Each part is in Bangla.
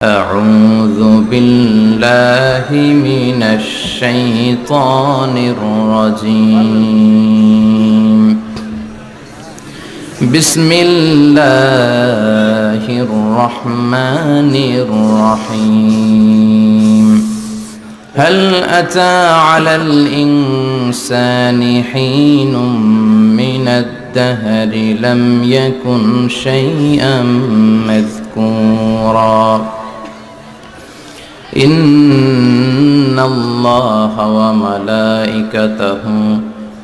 أعوذ بالله من الشيطان الرجيم بسم الله الرحمن الرحيم هل أتى على الإنسان حين من الدهر لم يكن شيئا مذكورا إن الله وملائكته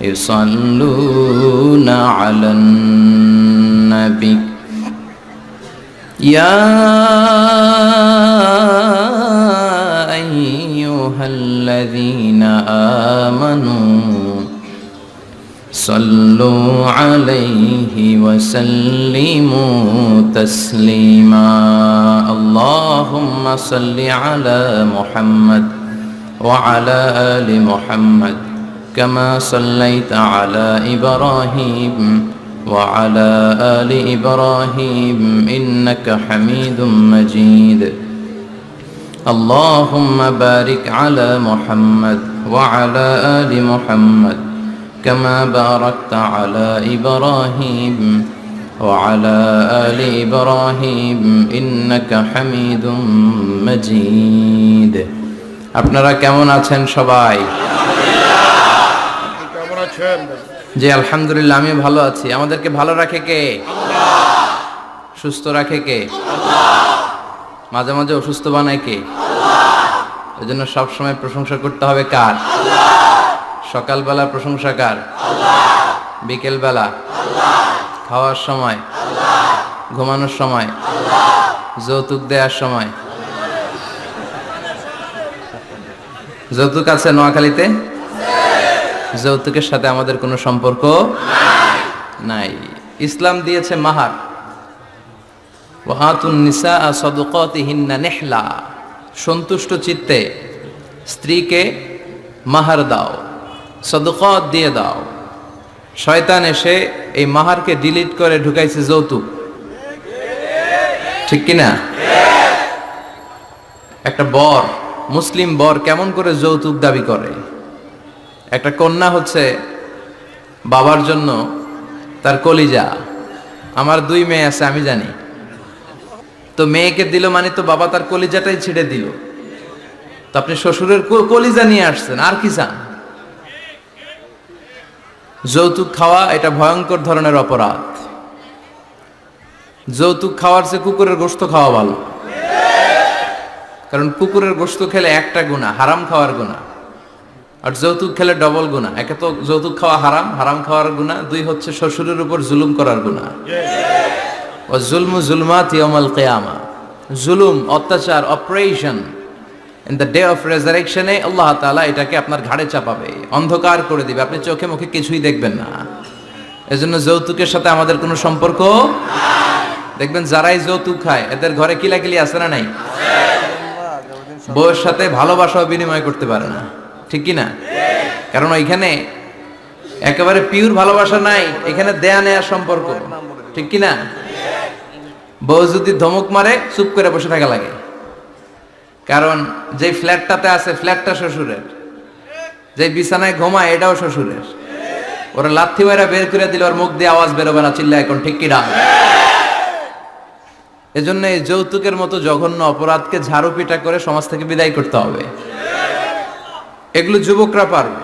يصلون على النبي يا أيها الذين آمنوا صلوا عليه وسلموا تسليما اللهم صل على محمد وعلى آل محمد كما صليت على إبراهيم وعلى آل إبراهيم إنك حميد مجيد اللهم بارك على محمد وعلى آل محمد كما باركت على إبراهيم وعلى آل إبراهيم إنك حميد مجيد আপনারা কেমন আছেন সবাই? কেমন আছেন? জি আলহামদুলিল্লাহ আমি ভালো আছি। আমাদেরকে ভালো রাখে কে? আল্লাহ। সুস্থ রাখে কে? আল্লাহ। মাঝে মাঝে অসুস্থ বানায় কে? আল্লাহ। এজন্য সব সময় প্রশংসা করতে হবে কার? আল্লাহ। সকালবেলা প্রশংসা কার? আল্লাহ। বিকেলবেলা? আল্লাহ। খাওয়ার সময়? আল্লাহ। ঘুমানোর সময়? আল্লাহ। যৌতুক দেওয়ার সময়? যৌতুক আছে নোয়াখালীতে? যৌতুকের সাথে আমাদের কোনো সম্পর্ক নাই। ইসলাম দিয়েছে মাহার। ওয়াতুন নিসা সাদুকাতিহিন্না নিহলা, সন্তুষ্ট চিত্তে স্ত্রীকে মাহার দাও, সাদুকাত দিয়ে দাও। শয়তান এসে এই মাহারকে ডিলিট করে ঢুকাইছে যৌতুক, ঠিক কিনা? একটা বর, মুসলিম বর কেমন করে যৌতুক দাবি করে? একটা কন্যা হচ্ছে বাবার জন্য তার কলিজা। আমার 2 মেয়ে আছে আমি জানি। তো মেয়েকে দিল মানে তো বাবা তার কলিজাটাই ছিঁড়ে দিল। তো আপনি শ্বশুরের কলিজা নিয়ে আসছেন, আর কি চান? যৌতুক খাওয়া এটা ভয়ঙ্কর ধরনের অপরাধ। যৌতুক খাওয়ার চেয়ে কুকুরের গোশত খাওয়া ভালো, কারণ কুকুরের গোশত খেলে একটা গুনাহ, হারাম খাওয়ার গুনাহ, আর যৌতুক খেলে ডবল গুনাহ। একে তো যৌতুক খাওয়া হারাম, হারাম খাওয়ার গুনাহ। 2 হচ্ছে শ্বশুরের উপর জুলুম করার গুনাহ। ও জুলমু জুলমাত ইয়াউমাল কিয়ামা, জুলুম, অত্যাচার, operation in the day of রেজারেকশনে আল্লাহ তাআলা এটাকে আপনার ঘাড়ে চাপাবে, অন্ধকার করে দিবে, আপনি চোখে মুখে কিছুই দেখবেন না। এজন্য যৌতুকের সাথে আমাদের কোনো সম্পর্ক নাই। দেখবেন যারাই যৌতুক খায় এদের ঘরে কিলাকিলি আছে না নাই? বউয়ের সাথে ভালোবাসা বিনিময় করতে পারে না, ঠিক কি না? কারণ ওইখানে একেবারে পিওর ভালোবাসা নাই, এখানে দেয়া নেয়া সম্পর্ক, ঠিক কি না? বউ যদি ধমক মারে চুপ করে বসে থাকা লাগে, কারণ যে ফ্ল্যাটটাতে আছে ফ্ল্যাটটা শ্বশুরের, যে বিছানায় ঘুমায় এটাও শ্বশুরের। ওরা লাথি মাইরা বের করে দিলে ওর মুখ দিয়ে আওয়াজ বেরোবে না, চিল্লা এখন, ঠিক কি না? এজন্য এই যৌতুকের মতো জঘন্য অপরাধকে ঝাড়ু পিটা করে সমাজ থেকে বিদায় করতে হবে। এগুলো যুবকরা পারবে।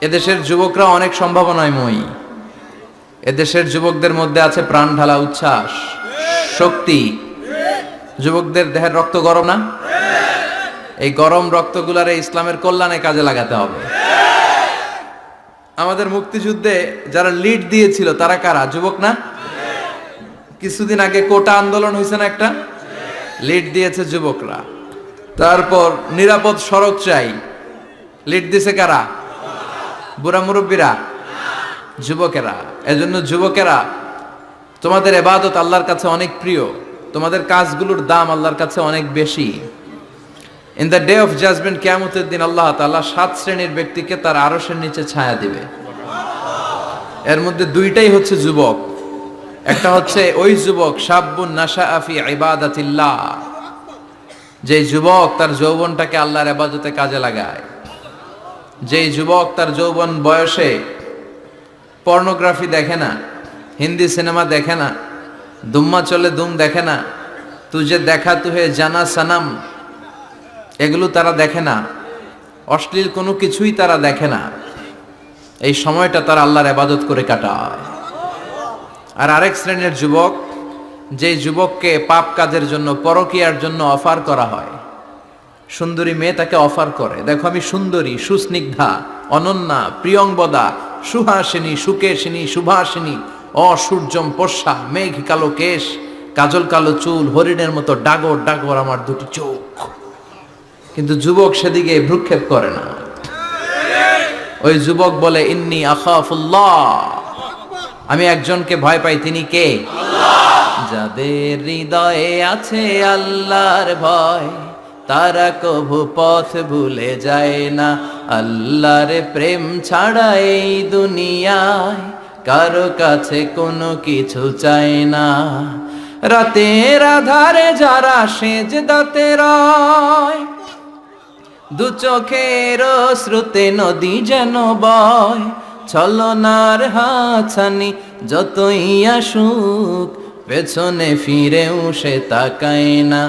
এদেশের যুবকরা অনেক সম্ভাবনাময়ী। এদেশের যুবকদের মধ্যে আছে প্রাণ ঢালা উচ্ছ্বাস, শক্তি। যুবকদের দেহের রক্ত গরম না? এই গরম রক্তগুলারে ইসলামের কল্যাণে কাজে লাগাতে হবে। আমাদের মুক্তিযুদ্ধে যারা লিড দিয়েছিল তারা কারা? যুবক না? কিছুদিন আগে কোটা আন্দোলন হয়েছে না একটা? লিড দিয়েছে যুবকরা। তারপর নিরাপদ সড়ক চাই, লিড দিয়েছে কারা? বুড়া মুরব্বীরা? যুবকেরা। এজন্য যুবকেরা, তোমাদের ইবাদত আল্লাহর কাছে অনেক প্রিয়, তোমাদের কাজগুলোর দাম আল্লাহর কাছে অনেক বেশি। In the day of judgement, কিয়ামতের দিন আল্লাহ তাআলা 7 শ্রেণীর ব্যক্তিকে তার আরশের নিচে ছায়া দিবে। এর মধ্যে 2টাই হচ্ছে যুবক। একটা হচ্ছে ওই যুবক শাবুন নাশাআ ফি ইবাদাতিল্লাহ, যে যুবক তার যৌবনটাকে আল্লাহর ইবাদতে কাজে লাগায়, যে যুবক তার যৌবন বয়সে পর্নোগ্রাফি দেখে না, হিন্দি সিনেমা দেখে না, দুম্মা চলে দুম দেখে না, তুজে দেখা তুহে জানা সানাম, এগুলো তারা দেখে না, অশ্লীল কোনো কিছুই তারা দেখে না, এই সময়টা তারা আল্লাহর ইবাদত করে কাটায়। আর আরেক শ্রেণীর যুবক, যে যুবককে পাপ কাজের জন্য, পরকীয়ার জন্য অফার করা হয়, সুন্দরী মেয়ে তাকে অফার করে, দেখো আমি সুন্দরী, সুস্নিগ্ধা, অনন্যা, প্রিয়ংবদা, সুহাসিনী, সুকেশিনী, সুভাসিনী, অসূর্যম পোষা, মেঘ কালো কেশ, কাজল কালো চুল, হরিণের মতো ডাগর ডাগর আমার দুটি চোখ। কিন্তু যুবক সেদিকে ভ্রুক্ষেপ করে না। ওই যুবক বলে ইন্নী আখাফুল্লাহ, আমি একজনকে ভয় পাই, তিনি কে? যাদের হৃদয়ে আছে আল্লাহর ভয়, তারা কভু পথ ভুলে যায় না। আল্লাহর প্রেম ছাড়া এই দুনিয়ায় কারো কাছে কোনো কিছু চায় না। রাতের আধারে যারা সেজদাতে রয়, দু চোখের স্রোতে নদী যেন বয়, ছলনার হাছানি যতই আসুক পেছনে ফিরেও সে তাকায় না।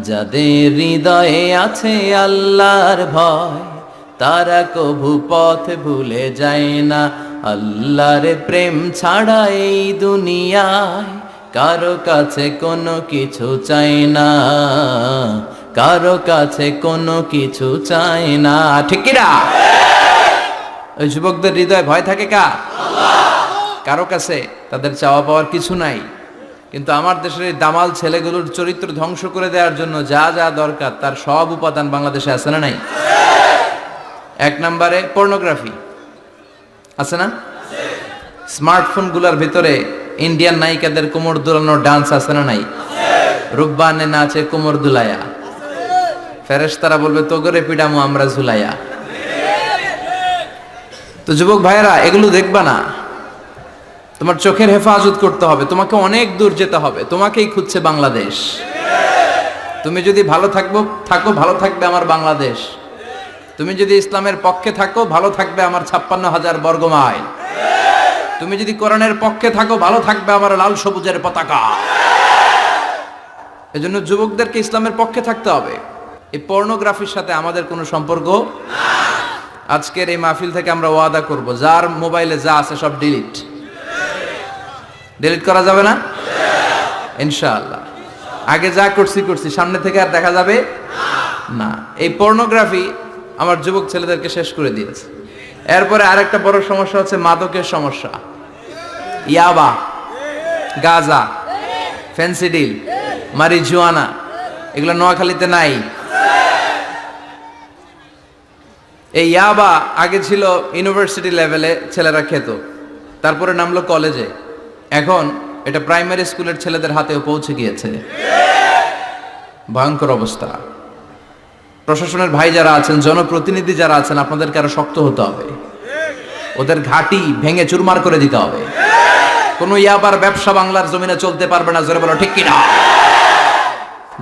যাদের হৃদয়ে আছে আল্লাহর ভয়, তারা কভু পথ ভুলে যায় না। আল্লাহর প্রেম ছাড়া এই দুনিয়ায় কারো কাছে কোনো কিছু চায় না, কারো কাছে কোনো কিছু চায় না। ঠিক কি না? ওই যুবকদের হৃদয়ে ভয় থাকে কার? কারো কাছে তাদের চাওয়া পাওয়ার কিছু নাই। কিন্তু আমার দেশের এই দামাল ছেলেগুলোর চরিত্র ধ্বংস করে দেওয়ার জন্য যা যা দরকার তার সব উপাদান বাংলাদেশে আছে না নাই? এক নম্বরে পর্নোগ্রাফি আছে না? স্মার্টফোন গুলার ভিতরে ইন্ডিয়ান নায়িকাদের কোমর দুলানোর ডান্স আছে না নাই? রুব্বানে নাচে কোমর দুলায়া, ফেরেশতারা বলবে তোগরে পিডামু আমরা ঝুলাইয়া। তো যুবক ভাইয়েরা, এগুলো দেখবা না। তোমার চোখের হেফাজত করতে হবে, তোমাকে অনেক দূর যেতে হবে, তোমাকেই খুঁজছে বাংলাদেশ। তুমি যদি ভালো থাকো ভালো থাকবে আমার বাংলাদেশ। তুমি যদি ইসলামের পক্ষে থাকো ভালো থাকবে আমার 56,000 বর্গ মাইল। তুমি যদি কোরআনের পক্ষে থাকো ভালো থাকবে আমার লাল সবুজের পতাকা। এজন্য যুবকদেরকে ইসলামের পক্ষে থাকতে হবে। এই পর্নোগ্রাফির সাথে আমাদের কোনো সম্পর্ক না। আজকের এই মাহফিল থেকে আমরা ওয়াদা করব, যার মোবাইলে যা আছে সব ডিলিট করা যাবে না ইনশাআল্লাহ। আগে যা করছি সামনে থেকে আর দেখা যাবে না। এই পর্নোগ্রাফি আমার যুবক ছেলেদেরকে শেষ করে দিয়েছে। এরপরে আরেকটা বড় সমস্যা হচ্ছে মাদকের সমস্যা। ইয়াবা, গাঁজা, ফেন্সিডিল, মারিজুয়ানা, এগুলো নোয়াখালীতে নাই। এই ইয়াবা আগে ছিল ইউনিভার্সিটি লেভেলে ছেলেরা খেত, তারপরে নামলো কলেজে, এখন এটা প্রাইমারি স্কুলের ছেলেদের হাতেও পৌঁছে গিয়েছে। ভয়ঙ্কর অবস্থা। প্রশাসনের ভাই যারা আছেন, জনপ্রতিনিধি যারা আছেন, আপনাদেরকে আরো শক্ত হতে হবে। ওদের ঘাঁটি ভেঙে চুরমার করে দিতে হবে। কোনো ইয়াবার ব্যবসা বাংলার জমিনে চলতে পারবে না। জোরে বলো ঠিক কিনা?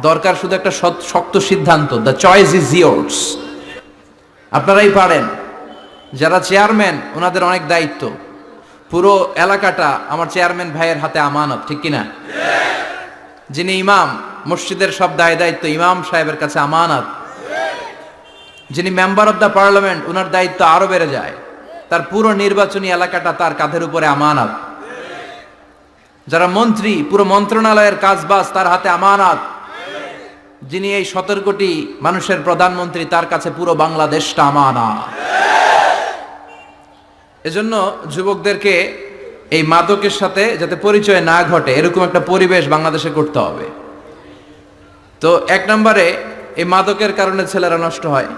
দরকার শুধু একটা শক্ত সিদ্ধান্ত। The choice is years. আপনারাই পারেন। যারা চেয়ারম্যান, ওনাদের অনেক দায়িত্ব। পুরো এলাকাটা আমার চেয়ারম্যান ভাইয়ের হাতে আমানত, ঠিক কিনা? যিনি ইমাম, মসজিদের সব দায়িত্ব ইমাম সাহেবের কাছে আমানত। যিনি মেম্বার অব দ্য পার্লামেন্ট, ওনার দায়িত্ব আরো বেড়ে যায়। তার পুরো নির্বাচনী এলাকাটা তার কাঁধের উপরে আমানত। যারা মন্ত্রী, পুরো মন্ত্রণালয়ের কাজবাজ তার হাতে আমানত। যিনি এই 17 কোটি মানুষের প্রধানমন্ত্রী, তার কাছে পুরো বাংলাদেশটা আমানত। এজন্য যুবকদেরকে এই মাদকের সাথে যাতে পরিচয় না ঘটে, এরকম একটা পরিবেশ বাংলাদেশে করতে হবে। তো এক নম্বরে এই মাদকের কারণে ছেলেরা নষ্ট হয়,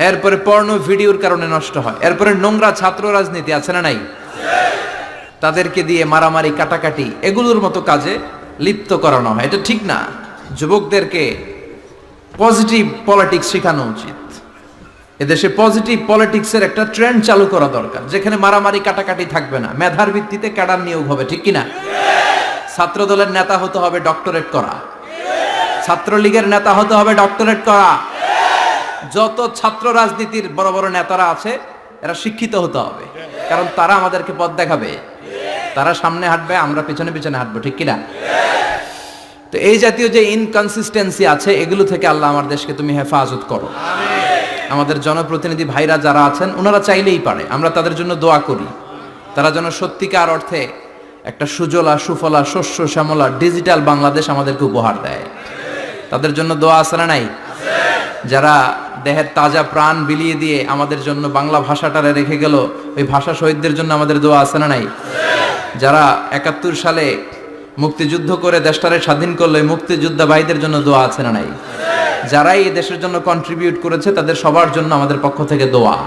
এরপরে পর্নো ভিডিওর কারণে নষ্ট হয়, এরপরে নোংরা ছাত্র রাজনীতি আছে না নাই? তাদেরকে দিয়ে মারামারি, কাটাকাটি, এগুলোর মতো কাজে লিপ্ত করানো হয়। এটা ঠিক না। যুবকদেরকে পজিটিভ পলিটিক্স শেখানো উচিত। এদেশে পজিটিভ পলিটিক্সের একটা ট্রেন্ড চালু করা দরকার, যেখানে মারামারি, কাটাকাটি থাকবে না, মেধার ভিত্তিতে ক্যাডার নিয়োগ হবে, ঠিক কিনা? ছাত্র দলের নেতা হতে হবে ডক্টরেট করা, ছাত্রলীগের নেতা হতে হবে ডক্টরেট করা। যত ছাত্র রাজনীতির বড় বড় নেতারা আছে এরা শিক্ষিত হতে হবে, কারণ তারা আমাদেরকে পথ দেখাবে। তারা সামনে হাঁটবে, আমরা পিছনে পিছনে হাঁটবো, ঠিক কিনা? তো এই জাতীয় যে ইনকনসিস্টেন্সি আছে, এগুলো থেকে আল্লাহ আমার দেশকে তুমি হেফাজত করো। আমাদের জনপ্রতিনিধি ভাইরা যারা আছেন, ওনারা চাইলেই পারে, আমরা তাদের জন্য দোয়া করি, তারা যেন সত্যিকার অর্থে একটা সুজলা সুফলা শস্য শ্যামলা ডিজিটাল বাংলাদেশ আমাদেরকে উপহার দেয়। তাদের জন্য দোয়া আছে না নাই? যারা দেহের তাজা প্রাণ বিলিয়ে দিয়ে আমাদের জন্য বাংলা ভাষাটারে রেখে গেল, ওই ভাষা শহীদদের জন্য আমাদের দোয়া আছে না নাই? যারা ৭১ সালে মুক্তিযুদ্ধ করে দেশটারে স্বাধীন করলো, এই মুক্তিযোদ্ধা ভাইদের জন্য দোয়া আছে না নাই? যারাই এই দেশের জন্য কন্ট্রিবিউট করেছে তাদের সবার জন্য আমাদের পক্ষ থেকে দোয়া।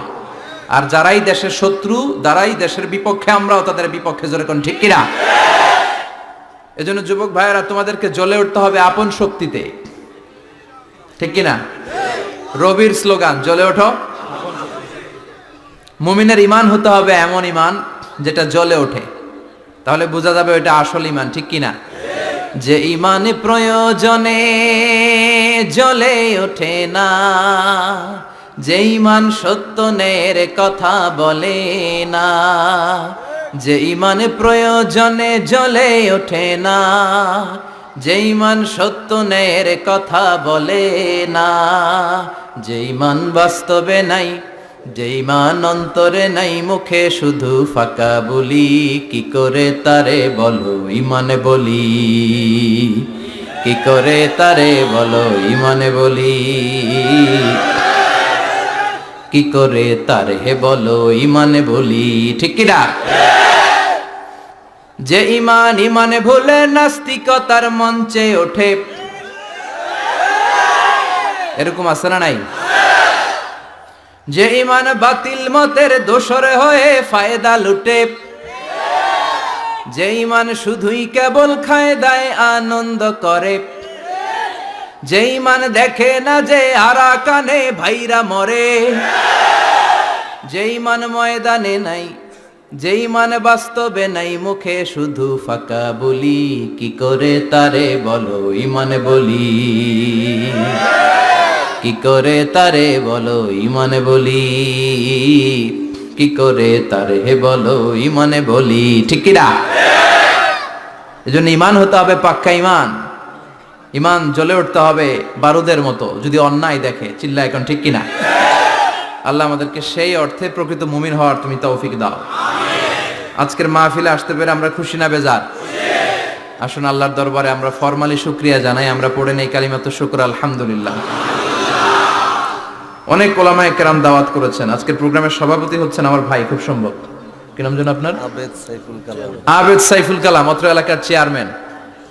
আর যারাই দেশের শত্রু, যারাই দেশের বিপক্ষে, আমরাও তাদের বিপক্ষে, জোরে কোন ঠিক কিনা? এজন্য যুবক ভাইয়েরা, তোমাদেরকে জ্বলে উঠতে হবে আপন শক্তিতে, ঠিক কিনা? রবির স্লোগান, জ্বলে ওঠো। মুমিনের ঈমান হতে হবে এমন ঈমান যেটা জ্বলে ওঠে, তাহলে বোঝা যাবে ওইটা আসল ঈমান, ঠিক কিনা? যে ঈমান প্রয়োজনে জ্বলে ওঠে না, যে ঈমান সত্য ন্যায়ের কথা বলে না, যে ঈমান প্রয়োজনে জ্বলে ওঠে না, যে ঈমান সত্য ন্যায়ের কথা বলে না, যে ঈমান বাস্তবে নাই, যে ঈমান অন্তরে নাই, মুখে শুধু ফাঁকা বলি, কি করে তারে বলো ঈমানে বলি, কি করে তারে বলো ঈমানে বলি, কি করে তারে বলো ঈমানে বলি, ঠিক কিনা? যে ঈমান ঈমানে ভুলে নাস্তিকতার মঞ্চে ওঠে, এরকম আছে না নাই? যে ঈমান বাতিল মতের দোসর হয়ে ফায়দা লুটে, যে ঈমান শুধুই কেবল খায় দায় আনন্দ করে, যে ঈমান দেখে না যে আরাকানে ভাইরা মরে, যে ঈমান ময়দানে নাই, যে ঈমান বাস্তবে নাই, মুখে শুধু ফাঁকা বলি, কি করে তারে বলো ঈমানে বলি, কি করে তারে বলো ঈমানে বলি, কি করে তারে বলো ঈমানে বলি, ঠিক কিনা? এজন্য ঈমান হতে হবে পাক্কা ঈমান। ঈমান জ্বলে উঠতে হবে বারুদের মতো, যদি অন্যায় দেখে চিল্লা এখন, ঠিক কিনা? আল্লাহ আমাদেরকে সেই অর্থে প্রকৃত মুমিন হওয়ার তুমি তৌফিক দাও। আজকের মাহফিলে আসতে পেরে আমরা খুশি না বেজার? আসুন আল্লাহর দরবারে আমরা ফরমালি শুকরিয়া জানাই। আমরা পড়ে নেই কালিমাতুশ শুকর, আলহামদুলিল্লাহ। অনেক ওলামায়ে কেরাম দাওয়াত করেছেন। আজকের প্রোগ্রামের সভাপতি হচ্ছেন আমার ভাই, খুব সম্ভব, কি নাম যেন আপনার? আবেদ সাইফুল কালাম। আবেদ সাইফুল কালাম, অত্র এলাকার চেয়ারম্যান।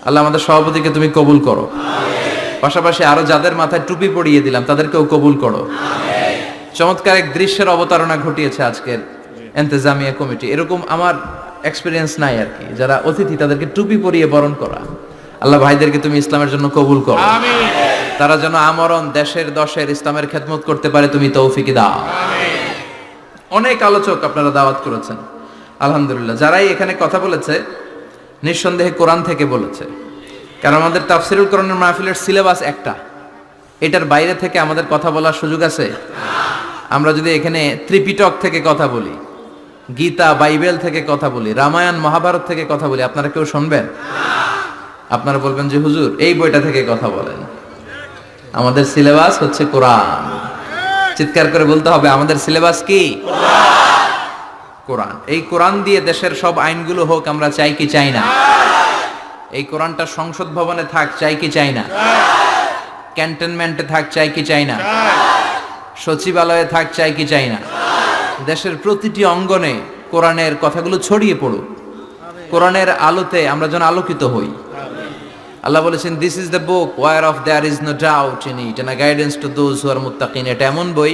আল্লাহ আমাদের সভাপতিকে তুমি কবুল করো। পাশাপাশি আরো যাদের মাথায় টুপি পরিয়ে দিলাম তাদেরকেও কবুল করো। চমৎকার এক দৃশ্যের অবতারণা ঘটিয়েছে আজকের ইন্তেজামিয়া কমিটি। এরকম আমার এক্সপিরিয়েন্স নাই আর কি, যারা অতিথি তাদেরকে টুপি পরিয়ে বরণ করা। আল্লাহ ভাইদেরকে তুমি ইসলামের জন্য কবুল করো, তারা যেন আমরণ দেশের দশের ইসলামের খেদমত করতে পারে, তুমি তৌফিক দাও। অনেক আলোচক আপনারা দাওয়াত করেছেন, আলহামদুলিল্লাহ। যারাই এখানে কথা বলেছে নিঃসন্দেহে কোরআন থেকে বলেছে, কারণ আমাদের তাফসিরুল কোরআনের মাহফিলের সিলেবাস একটা, এটার বাইরে থেকে আমাদের কথা বলার সুযোগ আছে? আমরা যদি এখানে ত্রিপিটক থেকে কথা বলি, গীতা বাইবেল থেকে কথা বলি, রামায়ণ মহাভারত থেকে কথা বলি, আপনারা কেউ শুনবেন? আপনারা বলবেন যে হুজুর এই বইটা থেকে কথা বলেন। আমাদের সিলেবাস হচ্ছে কোরআন। চিৎকার করে বলতে হবে, আমাদের সিলেবাস কি? কোরআন। এই কোরআন দিয়ে দেশের সব আইনগুলো হোক, আমরা চাই কি চাই না? এই কোরআনটা সংসদ ভবনে থাক, চাই কি চাই না? ক্যান্টনমেন্টে থাক, চাই কি চাই না? সচিবালয়ে থাক, চাই কি চাই না? দেশের প্রতিটি অঙ্গনে কোরআনের কথাগুলো ছড়িয়ে পড়ুক, কোরআনের আলোতে আমরা যেন আলোকিত হই। আল্লাহ বলেছেন, this is the book whereof there is no doubt in it and a guidance to those who are মুত্তাকিন। এটা এমন বই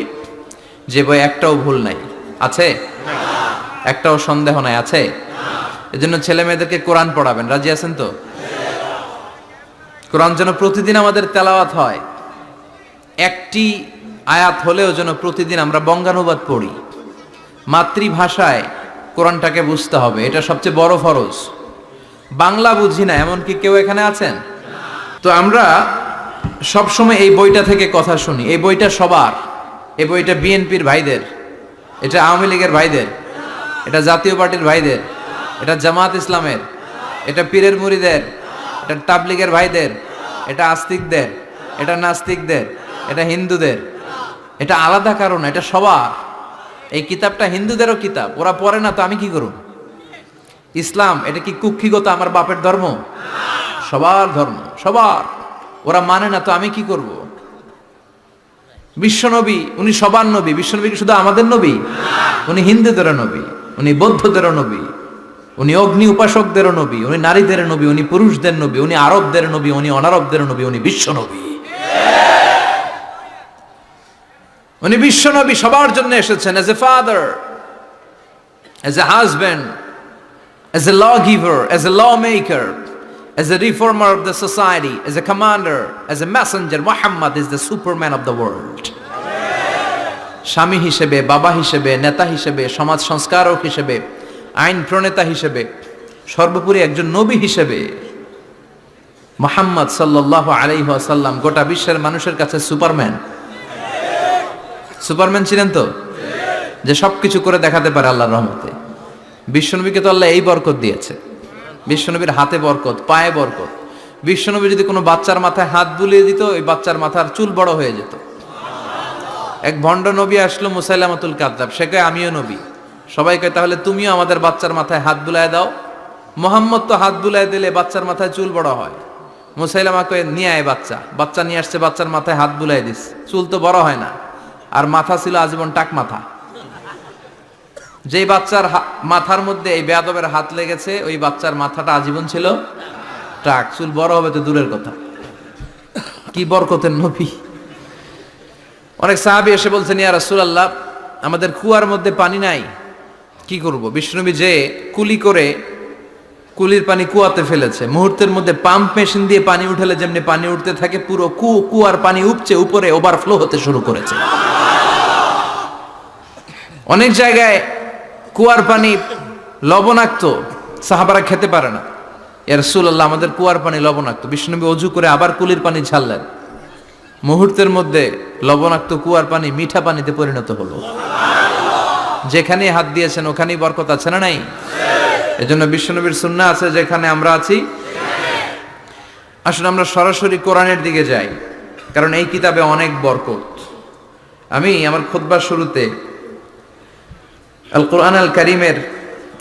যে বই একটাও ভুল নাই, আছে? একটাও সন্দেহ নাই, আছে? এজন্য ছেলে মেয়েদেরকে কোরআন পড়াবেন, রাজি আছেন তো? কোরআন যেন প্রতিদিন আমাদের তেলাওয়াত হয়, একটি আয়াত হলেও যেন প্রতিদিন আমরা বঙ্গানুবাদ পড়ি। মাতৃভাষায় কোরআনটাকে বুঝতে হবে, এটা সবচেয়ে বড় ফরজ। বাংলা বুঝি না এমন কি কেউ এখানে আছেন? তো আমরা সবসময় এই বইটা থেকে কথা শুনি, এই বইটা সবার, এই বইটা বিএনপির ভাইদের, এটা আওয়ামী লীগের ভাইদের, এটা জাতীয় পার্টির ভাইদের, এটা জামাত ইসলামের, এটা পীরের মুরিদের, এটা তাবলিগের ভাইদের, এটা আস্তিকদের, এটা নাস্তিকদের, এটা হিন্দুদের। এটা আলাদা কারণ, এটা সবার। এই কিতাবটা হিন্দুদেরও কিতাব, ওরা পড়ে না তো আমি কি করব? ইসলাম এটা কি কুক্ষিগত আমার বাপের ধর্ম? সবার ধর্ম, সবার। ওরা মানে না তো আমি কি করব? বিশ্বনবী উনি সবার নবী। বিশ্বনবী কি শুধু আমাদের নবী? উনি হিন্দুদেরও নবী, উনি বৌদ্ধদেরও নবী, উনি অগ্নি উপাসকদেরও নবী, উনি নারীদের নবী, উনি পুরুষদের নবী, উনি আরবদের নবী, উনি অনারবদের নবী, উনি বিশ্বনবী। উনি বিশ্বনবী, সবার জন্য এসেছেন, as a father, as a husband, as a lawgiver, as a lawmaker, as a reformer of the society, as a commander, as a messenger. Muhammad is the superman of the world. স্বামী হিসেবে, বাবা হিসেবে, নেতা হিসেবে, সমাজ সংস্কারক হিসেবে, আইন প্রণেতা হিসেবে, সর্বোপরি একজন নবী হিসেবে মুহাম্মদ সাল্লাল্লাহু আলাইহি ওয়াসাল্লাম গোটা বিশ্বের মানুষের কাছে সুপারম্যান। সুপারম্যান ছিলেন তো, যে সবকিছু করে দেখাতে পারে আল্লাহর রহমতে। বিশ্বনবীকে তো আল্লাহ এই বরকত দিয়েছে, বিশ্বনবীর হাতে বরকত, পায়ে বরকত। বিশ্বনবী যদি কোনো বাচ্চার মাথায় হাত বুলিয়ে দিত, ওই বাচ্চার মাথার চুল বড় হয়ে যেত। এক ভণ্ড নবী আসলো, মুসাইলামাতুল কাযযাব, সে কয় আমিও নবী। সবাই কয় তাহলে তুমিও আমাদের বাচ্চার মাথায় হাত বুলায় দাও। মোহাম্মদ তো হাত বুলায় দিলে বাচ্চার মাথায় চুল বড় হয়। মুসাইলামা কয় নিয়ে আয় বাচ্চা। বাচ্চা নিয়ে আসছে, বাচ্চার মাথায় হাত বুলাই দিস, চুল তো বড় হয় না। আর মাথা ছিল আজীবন টাক মাথা। যেই বাচ্চার মাথার মধ্যে এই বেয়াদবের হাত লেগেছে, ওই বাচ্চার মাথাটা আজীবন ছিল টাক, চুল বড় হবে তো দূরের কথা। কি বরকতের নবী! অনেক সাহাবী এসে বলছেন, ইয়া রাসূলুল্লাহ, আমাদের কুয়ার মধ্যে পানি নাই, কি করব? বিশ্বনবী যে কুলি করে কুলির পানি কুয়াতে ফেলেছে, মুহূর্তের মধ্যে পাম্প মেশিন দিয়ে পানি উঠালে যেমনি পানি উঠতে থাকে, পুরো কুয়ার পানি উপচে উপরে ওভারফ্লো হতে শুরু করেছে। অনেক জায়গায় কুয়ার পানি লবণাক্ত, সাহাবারা খেতে পারে না। ইয়া রাসূলুল্লাহ, আমাদের কুয়ার পানি লবণাক্ত। বিশ্বনবী ওযু করে আবার কুলির পানি ছাড়লেন, মুহূর্তের মধ্যে লবণাক্ত কুয়ার পানি মিঠা পানিতে পরিণত হলো। যেখানে হাত দিয়েছেন ওখানেই বরকত আছে না নাই? এজন্য বিশ্বনবীর সুন্নাহ আছে, যেখানে আমরা আছি। আসলে আমরা সরাসরি কোরআনের দিকে যাই, কারণ এই কিতাবে অনেক বরকত। আমি আমার খুতবার শুরুতে আল কোরআন আল কারীমের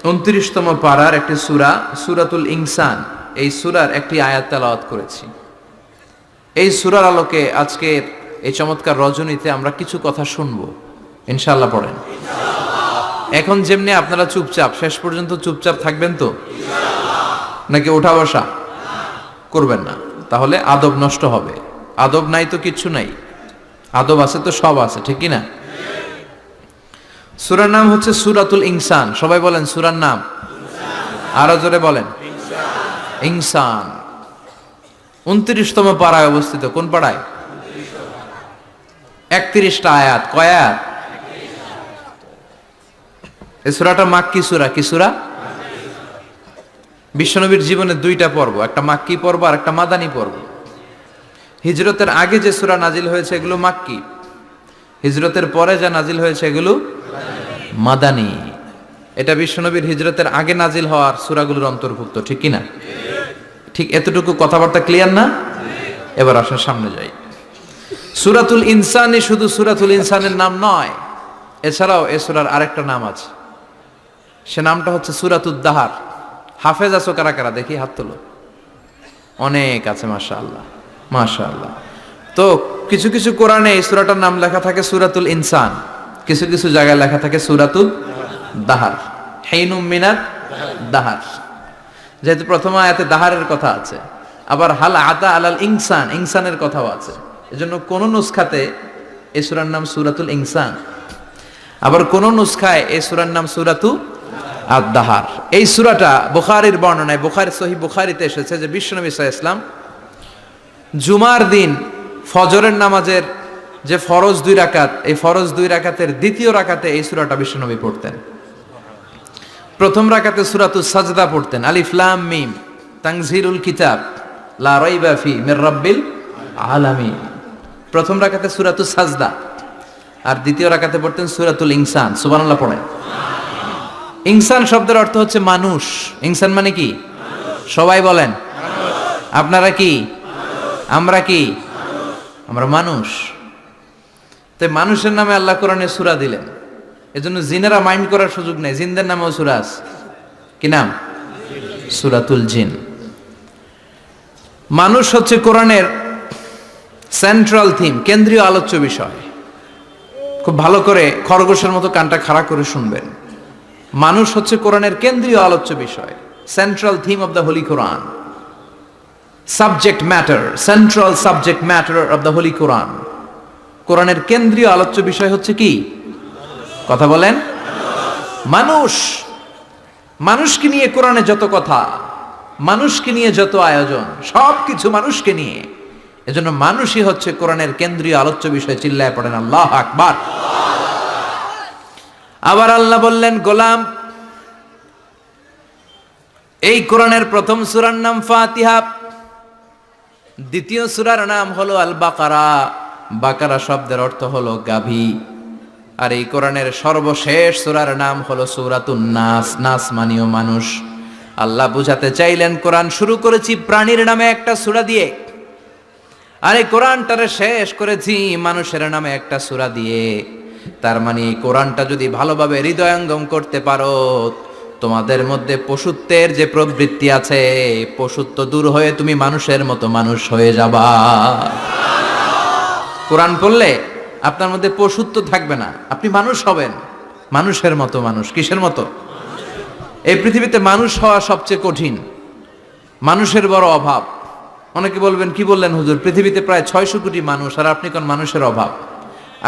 29তম পারার একটি সূরা, সূরাতুল ইনসান, এই সূরার একটি আয়াত তেলাওয়াত করেছি। এই সূরার আলোকে আজকের এই চমৎকার রজনীতে আমরা কিছু কথা শুনবো ইনশাআল্লাহ। পড়েন। এখন যেমনি আপনারা চুপচাপ, শেষ পর্যন্ত চুপচাপ থাকবেন তো? নাকি ওঠা বসা করবেন না? তাহলে আদব নষ্ট হবে। আদব নাই তো কিচ্ছু নাই, আদব আছে তো সব আছে, ঠিক কি না? সূরার নাম হচ্ছে সূরাতুল ইনসান। সবাই বলেন সূরার নাম, আরো জোরে বলেন ইনসান। 29তম পারায় অবস্থিত। কোন পারায়? 31টা আয়াত। কয় আয়াত? এই সূরাটা মাক্কি সূরা। কি সূরা? বিশ্বনবীর জীবনে দুইটা পর্ব, একটা মাক্কি পর্ব আর একটা মাদানী পর্ব। হিজরতের আগে যে সূরা নাজিল হয়েছে এগুলো মাক্কি, হিজরতের পরে যা নাজিল হয়েছে এগুলো মাদানী। এটা বিশ্বনবীর হিজরতের আগে নাজিল হওয়ার সূরাগুলোর অন্তর্ভুক্ত, ঠিক কি না? ঠিক এতটুকু কথাবার্তা ক্লিয়ার না? এবার আসেন সামনে যাই। সূরাতুল ইনসানই শুধু সূরাতুল ইনসানের নাম নয়, এছাড়াও এ সূরার আরেকটা নাম আছে, সে নামটা হচ্ছে সূরাতুদ দাহার। হাফেজ আছো কারা কারা? দেখি হাত তোলো। অনেক আছে, মাশাআল্লাহ মাশাআল্লাহ। তো কিছু কিছু কোরআনে এই সূরাটার নাম লেখা থাকে সূরাতুল ইনসান, কিছু কিছু জায়গায় লেখা থাকে সূরাতুদ দাহার, হিনুম মিনাত দাহার। যেহেতু প্রথম আয়াতে দাহারের কথা আছে, আবার হাল আতা আলাল ইনসান, ইনসানের কথাও আছে। এজন্য কোন নুসখাতে এই সূরার নাম সূরাতুল ইনসান, আবার কোন নুসখায় এই সূরার নাম সূরাতু আদ-দাহার। এই সূরাটা বুখারীর বর্ণনায়, বুখারী সহিহ বুখারীতে এসেছে যে বিশ্বনবী সাল্লাল্লাহু আলাইহি ওয়াসাল্লাম জুমার দিন ফজরের নামাজের যে ফরজ 2 রাকাত, এই ফরজ 2 রাকাতের দ্বিতীয় রাকাতে এই সূরাটা বিশ্বনবী পড়তেন। প্রথম রাকাতে সূরাতুস সাজদা পড়তেন, আলিফ লাম মিম তানজিলুল কিতাব লা রাইবা ফি মির রাব্বিল আলামিন। প্রথম রাকাতে সূরাতুস সাজদা, আর দ্বিতীয় রাকাতে পড়তেন সূরাতুল ইনসান। সুবহানাল্লাহ পড়েন। ইনসান শব্দের অর্থ হচ্ছে মানুষ। ইনসান মানে কি? সবাই বলেন। আপনারা কি? আমরা কি? আমরা মানুষ। তো মানুষের নামে আল্লাহ কোরআনে সূরা দিলেন, এজন্য জিনেরা মাইন্ড করার সুযোগ নেই। জিনদের নামেও সূরা আছে। কি নাম? সূরাতুল জিন। মানুষ হচ্ছে কোরআনের সেন্ট্রাল থিম, কেন্দ্রীয় আলোচ্য বিষয়। খুব ভালো করে খরগোশের মতো কানটা খাড়া করে শুনবেন। মানুষ হচ্ছে কোরআনের কেন্দ্রীয় আলোচ্য বিষয়, central theme of the holy Quran, subject matter, central subject matter of the holy Quran. কোরআনের কেন্দ্রীয় আলোচ্য বিষয় হচ্ছে কি? কথা বলেন। মানুষ। মানুষকে নিয়ে কোরআনে যত কথা, মানুষকে নিয়ে যত আয়োজন, সবকিছু মানুষকে নিয়ে। এজন্য মানুষই হচ্ছে কোরআনের কেন্দ্রীয় আলোচ্য বিষয়। চিল্লায় পড়েন আল্লাহু আকবার। আবার আল্লাহ বললেন, গোলাম, এই কোরআনের প্রথম সূরার নাম ফাতিহা, দ্বিতীয় সূরার নাম হলো আল বাকারা। বাকারা শব্দের অর্থ হলো গাভী। আর এই কোরআনের সর্বশেষ সূরার নাম হলো সূরাতুন নাস। নাস মানেও মানুষ। আল্লাহ বুঝাতে চাইলেন, কোরআন শুরু করেছি প্রাণীর নামে একটা সূরা দিয়ে, আর এই কোরআনটারে শেষ করেছি মানুষের নামে একটা সূরা দিয়ে। তার মানে এই কোরআনটা যদি ভালোভাবে হৃদয়ঙ্গম করতে পারো, তোমাদের মধ্যে পশুত্বের যে প্রবৃত্তি আছে, পশুত্ব দূর হয়ে তুমি মানুষের মতো মানুষ হয়ে যাবা। কোরআন পড়লে আপনার মধ্যে পশুত্ব থাকবে না, আপনি মানুষ হবেন, মানুষের মতো মানুষ। কিসের মতো? এই পৃথিবীতে মানুষ হওয়া সবচেয়ে কঠিন, মানুষের বড় অভাব। অনেকে বলবেন, কি বললেন হুজুর, পৃথিবীতে প্রায় 600 কোটি মানুষ, আর আপনি কোন মানুষের অভাব?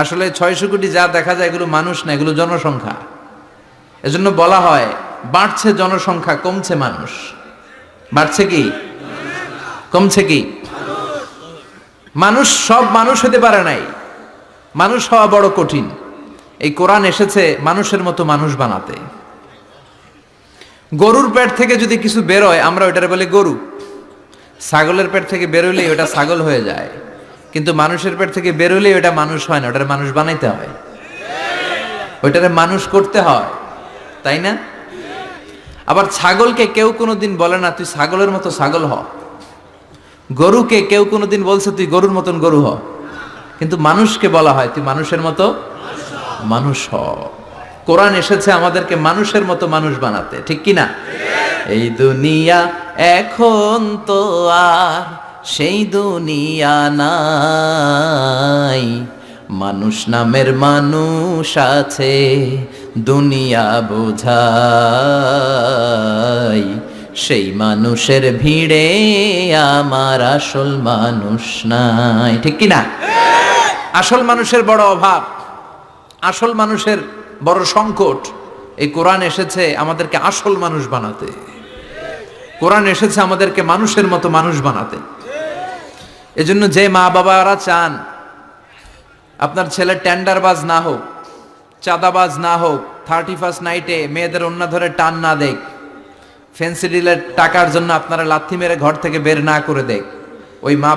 আসলে 600 কোটি যা দেখা যায় এগুলো মানুষ না, এগুলো জনসংখ্যা। এজন্য বলা হয় বাড়ছে জনসংখ্যা, কমছে মানুষ। বাড়ছে কি কমছে কি? মানুষ সব মানুষ হতে পারে নাই, মানুষ হওয়া বড় কঠিন। এই কোরআন এসেছে মানুষের মতো মানুষ বানাতে। গরুর পেট থেকে যদি কিছু বেরোয় আমরা ওইটারে বলি গরু, ছাগলের পেট থেকে বেরোলেই ওটা ছাগল হয়ে যায়, কিন্তু মানুষের পেট থেকে বেরোলেই ওটা মানুষ হয় না, ওটারে মানুষ বানাইতে হয়, ওইটারে মানুষ করতে হয়, তাই না? আবার ছাগলকে কেউ কোনোদিন বলে না তুই ছাগলের মতো ছাগল হ, গরুকে কেউ কোনোদিন বলছে তুই গরুর মতন গরু হ, কিন্তু মানুষকে বলা হয় তুই মানুষের মতো মানুষ হ। কোরআন এসেছে আমাদেরকে মানুষের মতো মানুষ বানাতে, ঠিক কি না? এই দুনিয়া এখন তো আর সেই দুনিয়া নাই, মানুষ নামের মানুষ আছে দুনিয়া বোঝাই, সেই মানুষের ভিড়ে আমার আসল মানুষ নাই, ঠিক কি না? আসল মানুষের বড় অভাব, আসল মানুষের বড় সংকট। এই কোরআন এসেছে আমাদেরকে আসল মানুষ বানাতে, কোরআন এসেছে আমাদেরকে মানুষের মতো মানুষ বানাতে। এজন্য যে মা বাবারা চান আপনার ছেলে টেন্ডারবাজ না হোক, চাঁদাবাজ না হোক, 31st নাইটে মেয়েদের ওন্না ধরে টান না দেখ, ফেন্সি ডিলের টাকার জন্য আপনারা লাথি মেরে ঘর থেকে বের না করে দেখ, ওই মা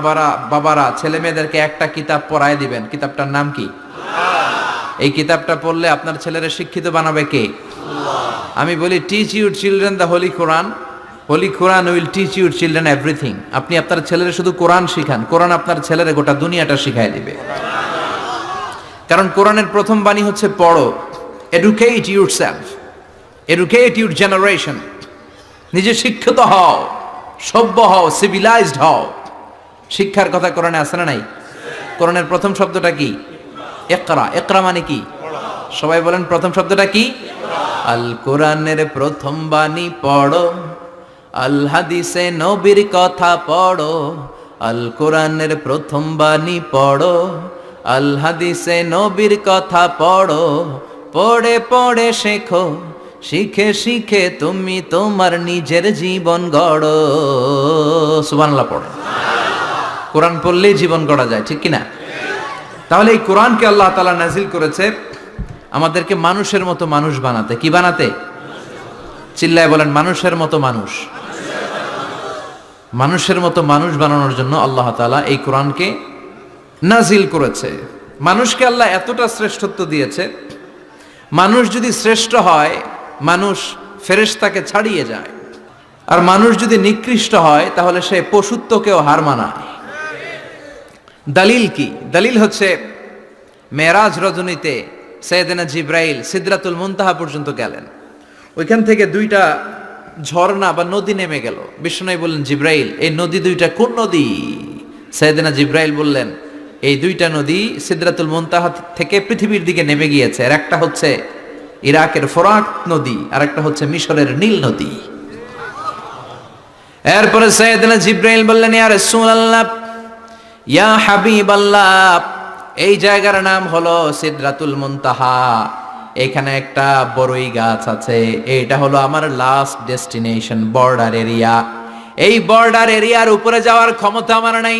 বাবারা ছেলে মেয়েদেরকে একটা কিতাব পড়ায় দিবেন। কিতাবটার নাম কি? এই কিতাবটা পড়লে আপনার ছেলেরা শিক্ষিত বানাবে কে? আমি বলি teach your children the holy Quran, holy Quran will teach your children everything. আপনি আপনার ছেলেরা শুধু কোরআন শিখান, কোরআন আপনার ছেলেরা গোটা দুনিয়াটা শিখাই দিবে। কারণ কোরআনের প্রথম বাণী হচ্ছে পড়ো, educate yourself, educate your generation. নিজে শিক্ষিত হও, সভ্য হও, সিভিলাইজড হও। শিক্ষার কথা কোরআনে আছে না নাই? কোরআনের প্রথম শব্দটা কি? ইকরা। ইকরা মানে কি? সবাই বলেন প্রথম শব্দটা কি? আল কোরআনের প্রথম বাণী পড়ো, আল হাদিসে নবীর কথা পড়ো। আল কোরআনের প্রথম বাণী পড়ো, আল হাদিসে নবীর কথা পড়ো। পড়ে পড়ে শেখো, শিখে শিখে তুমি তোমার নিজের জীবন গড়ো। সুবহানাল্লাহ পড়ো। কোরআন পড়লেই জীবন গড়া যায়, ঠিক কিনা? তাহলে এই কোরআনকে আল্লাহ তাআলা নাজিল করেছে আমাদেরকে মানুষের মতো মানুষ বানাতে। কি বানাতে? চিল্লায় বলেন মানুষের মতো মানুষ। মানুষের মতো মানুষ বানানোর জন্য আল্লাহ তাআলা এই কোরআনকে নাজিল করেছে। মানুষকে আল্লাহ এতটা শ্রেষ্ঠত্ব দিয়েছে, মানুষ যদি শ্রেষ্ঠ হয় মানুষ ফেরেশতাকে ছাড়িয়ে যায়, আর মানুষ যদি নিকৃষ্ট হয় তাহলে সে পশুত্বকেও হার মানায়। দলিল কি? দলিল হচ্ছে মেরাজ রজনীতে সাইয়েদনা জিব্রাইল সিদরাতুল মুনতাহা পর্যন্ত গেলেন, ওইখান থেকে দুইটা ঝর্ণা বা নদী নেমে গেল। বিষ্ণু বললেন, জিব্রাইল এই নদী দুইটা কোন নদী? সাইয়েদনা জিব্রাইল বললেন, এই দুইটা নদী সিদরাতুল মুনতাহা থেকে পৃথিবীর দিকে নেমে গিয়েছে, আর একটা হচ্ছে ইরাকের ফোরাত নদী, আর একটা হচ্ছে মিশরের নীল নদী। এরপরে সাইয়েদনা জিব্রাইল বললেন, ইয়া রাসূলুল্লাহ, ইয়া হাবিবাল্লাহ, এই জায়গার নাম হলো সিদরাতুল মুনতাহা, এখানে একটা বড়ই গাছ আছে, এটা হলো আমার লাস্ট ডেস্টিনেশন, বর্ডার এরিয়া। এই বর্ডার এরিয়ার উপরে যাওয়ার ক্ষমতা আমার নাই,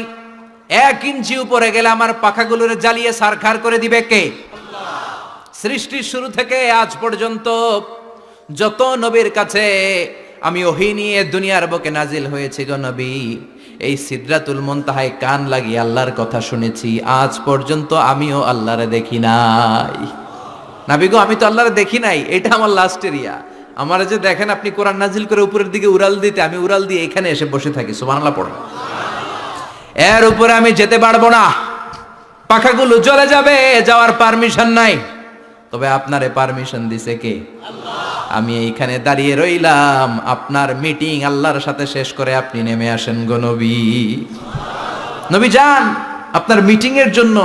1 ইঞ্চি উপরে গেলে আমার পাখাগুলোরে জ্বালিয়ে সারখার করে দিবে কে? আল্লাহ। সৃষ্টির শুরু থেকে আজ পর্যন্ত যত নবীর কাছে আমি ওহী নিয়ে দুনিয়ার বুকে নাজিল হয়েছি গো নবী, এই সিদরাতুল মুনতাহায় কান লাগিয়ে আল্লাহর কথা শুনেছি, আজ পর্যন্ত আমিও আল্লাহরে দেখি নাই। নবী গো, আমি তো আল্লাহরে দেখি নাই, এটা আমার লাস্ট এরিয়া। আমার যে দেখেন আপনি কোরআন নাজিল করে উপরের দিকে উড়াল দিতে, আমি উড়াল দিয়ে এখানে এসে বসে থাকি, সুবহানাল্লাহ পড়ো। এর উপরে আমি যেতে পারবো না, পাখাগুলো জ্বলে যাবে, যাওয়ার পারমিশন নাই। তবে আপনারে পারমিশন দিছে কে? আল্লাহ। আমি এইখানে দাঁড়িয়ে রইলাম, আপনার মিটিং আল্লাহর সাথে শেষ করে আপনি নেমে আসেন গো নবী। নবী যান, আপনার মিটিং এর জন্য,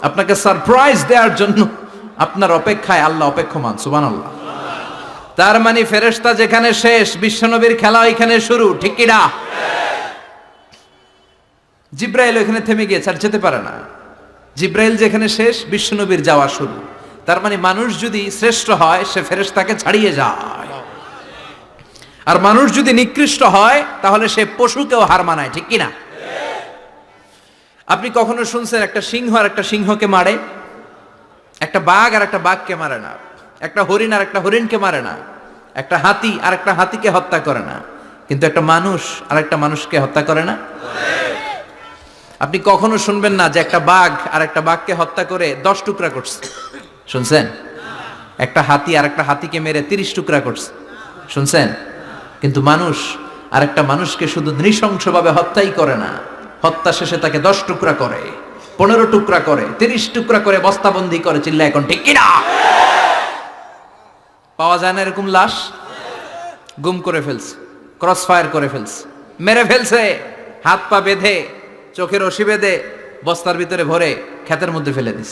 আপনাকে সারপ্রাইজ দেওয়ার জন্য আপনার অপেক্ষায় আল্লাহ অপেক্ষমান, সুবহানাল্লাহ। তার মানে ফেরেশতা যেখানে শেষ, বিশ্বনবীর খেলা এখানে শুরু, ঠিক কি না? জিব্রাইল ওখানে থেমে গিয়েছে, আর যেতে পারে না। জিব্রাইল যেখানে শেষ, বিশ্বনবীর যাওয়া শুরু। তার মানে মানুষ যদি শ্রেষ্ঠ হয় সে ফেরেশতাকে ছাড়িয়ে যায়, আর মানুষ যদি নিকৃষ্ট হয় তাহলে সে পশুকেও হার মানায়, ঠিক কি না? আপনি কখনো শুনছেন একটা সিংহ আর একটা সিংহকে মারে? একটা বাঘ আর একটা বাঘকে মারে না, একটা হরিণ আর একটা হরিণকে মারে না, একটা হাতি আর একটা হাতিকে হত্যা করে না, কিন্তু একটা মানুষ আর একটা মানুষকে হত্যা করে না? আপনি কখনো শুনবেন না যে একটা বাঘ আর একটা বাঘকে হত্যা করে 10 টুকরা করছে? শুনছেন? একটা হাতি আর একটা হাতিকে মেরে 30 টুকরা করছে, শুনছেন? কিন্তু মানুষ আর একটা মানুষকে শুধু নৃশংসভাবে হত্যাই করে না, হত্যা শেষে তাকে 10 টুকরা করে, 15 টুকরা করে, 30 টুকরা করে বস্তাবন্দি করে। চিল্লা এখন ঠিক কিনা? পাওয়া যায় না এরকম লাশ? গুম করে ফেলছে, ক্রস ফায়ার করে ফেলছে, মেরে ফেলছে, হাত পা বেঁধে, চোখের রশি বেঁধে বস্তার ভিতরে ভরে ক্ষেতের মধ্যে ফেলে দিস।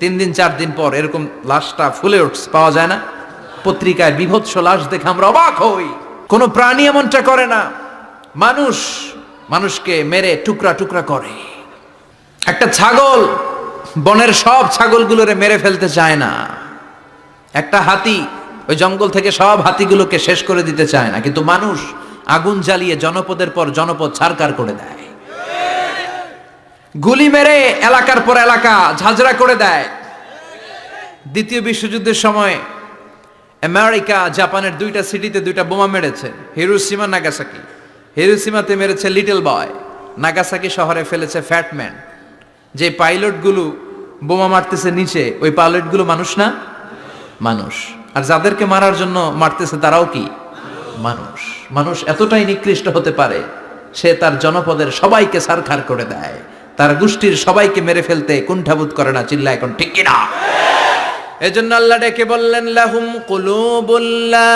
3 দিন 4 দিন পর এরকম লাশটা ফুলে উঠছে, পাওয়া যায় না? পত্রিকায় বিভৎস লাশ দেখে আমরা অবাক হই। কোন প্রাণী এমনটা করে না, মানুষ মানুষকে মেরে টুকরা টুকরা করে। একটা ছাগল বনের সব ছাগলগুলোরে মেরে ফেলতে চায় না, একটা হাতি ওই জঙ্গল থেকে সব হাতিগুলোকে শেষ করে দিতে চায় না, কিন্তু মানুষ আগুন জ্বালিয়ে জনপদের পর জনপদ ছারকার করে দেয়, গুলি মেরে এলাকার পর এলাকা ঝাঁঝরা করে দেয়। দ্বিতীয় বিশ্বযুদ্ধের সময় আমেরিকা জাপানের 2টা সিটিতে 2টা বোমা মেরেছে, হিরোশিমা নাগাসাকি। হিরোশিমাতে মেরেছে লিটল বয়, নাগাসাকি শহরে ফেলেছে ফ্যাটম্যান। যে পাইলটগুলো বোমা মারতেছে নিচে, ওই পাইলটগুলো মানুষ না? মানুষ। আর যাদেরকে মারার জন্য মারতেছে তারাও কি মানুষ? মানুষ এতটাই নিকৃষ্ট হতে পারে, সে তার জনপদের সবাইকে সারখার করে দেয়, তার গোষ্ঠীর সবাইকে মেরে ফেলতে কুণ্ঠাবোধ করে না। চিল্লা এখন ঠিক কিনা? এজন্য আল্লাহ ডেকে বললেন, লাহুম কুলুবুল লা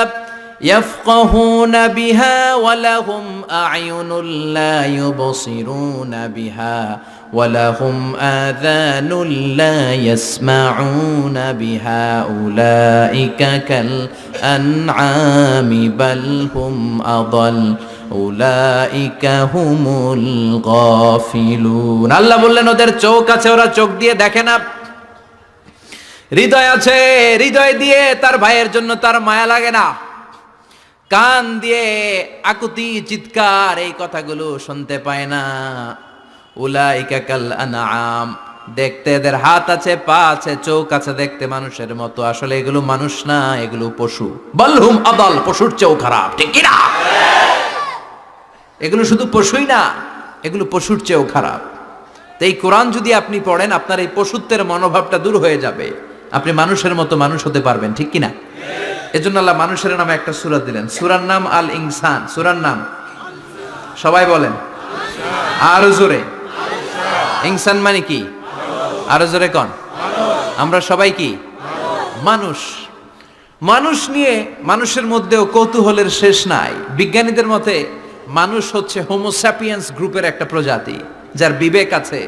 ইয়াফকাহুনা বিহা ওয়া লাহুম আ'য়ুনুল লা ইউবসিরুনা বিহা ওয়া লাহুম আযানুল লা ইয়াসমাউনা বিহা উলাইকা কাল আনআমি বাল হুম আদাল উলাইকা হুমুল গাফিলুন। আল্লাহ বললেন ওদের চোখ আছে, ওরা চোখ দিয়ে দেখে না, হৃদয় আছে, হৃদয় দিয়ে তার ভাইয়ের জন্য তার মায়া লাগে না, কান দিয়ে আকুতি চিৎকার এই কথাগুলো শুনতে পায় না। উলাইকা কাল আনআম, দেখতে এদের হাত আছে, পা আছে, চোখ আছে, দেখতে মানুষের মতো, আসলে এগুলো মানুষ না, এগুলো পশু। বালহুম আদাল, পশুর চেয়েও খারাপ, ঠিক কি না? এগুলো শুধু পশুই না, এগুলো পশুর চেয়েও খারাপ। তো এই কোরআন যদি আপনি পড়েন, আপনার এই পশুত্বের মনোভাবটা দূর হয়ে যাবে, আপনি মানুষের মতো মানুষ হতে পারবেন, ঠিক কিনা? এজন্য আল্লাহ মানুষের নামে একটা সূরা দিলেন, সূরার নাম আল ইনসান। সূরার নাম সবাই বলেন আরো জোরে। ইনসান মানে কি? আরো জোরে কোন? আমরা সবাই কি? মানুষ। মানুষ নিয়ে মানুষের মধ্যেও কৌতূহলের শেষ নাই। বিজ্ঞানীদের মতে মানুষ হচ্ছে হোমোস্যাপিয়েন্স গ্রুপের একটা প্রজাতি, যার বিবেক আছে,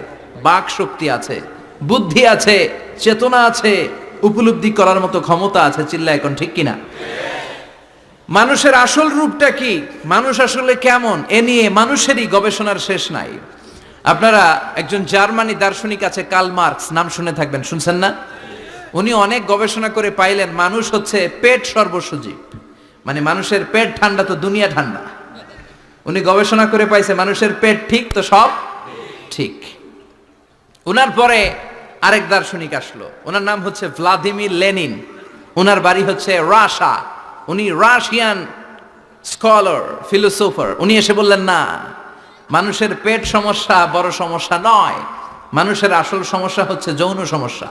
বাক শক্তি আছে, বুদ্ধি আছে, চেতনা আছে, উপলব্ধি করার মতো ক্ষমতা আছে। চিল্লা এখন ঠিক কিনা? মানুষের আসল রূপটা কি, মানুষ আসলে কেমন, এ নিয়ে মানুষেরই গবেষণার শেষ নাই। আপনারা একজন জার্মানি দার্শনিক আছে কার্ল মার্কস, নাম শুনে থাকবেন, শুনছেন না? উনি অনেক গবেষণা করে পাইলেন মানুষ হচ্ছে পেট সর্বস্ব জীব। মানে মানুষের পেট ঠান্ডা তো দুনিয়া ঠান্ডা। উনি গবেষণা করে পাইছে মানুষের পেট ঠিক তো সব ঠিক। উনার পরে আরেক দার্শনিক আসলো, ওনার নাম হচ্ছে ভ্লাদিমির লেনিন। ওনার বাড়ি হচ্ছে রাশিয়া। উনি রাশিয়ান স্কলার, ফিলোসোফার। উনি এসে বললেন না, মানুষের পেট সমস্যা বড় সমস্যা নয়, মানুষের আসল সমস্যা হচ্ছে যৌন সমস্যা,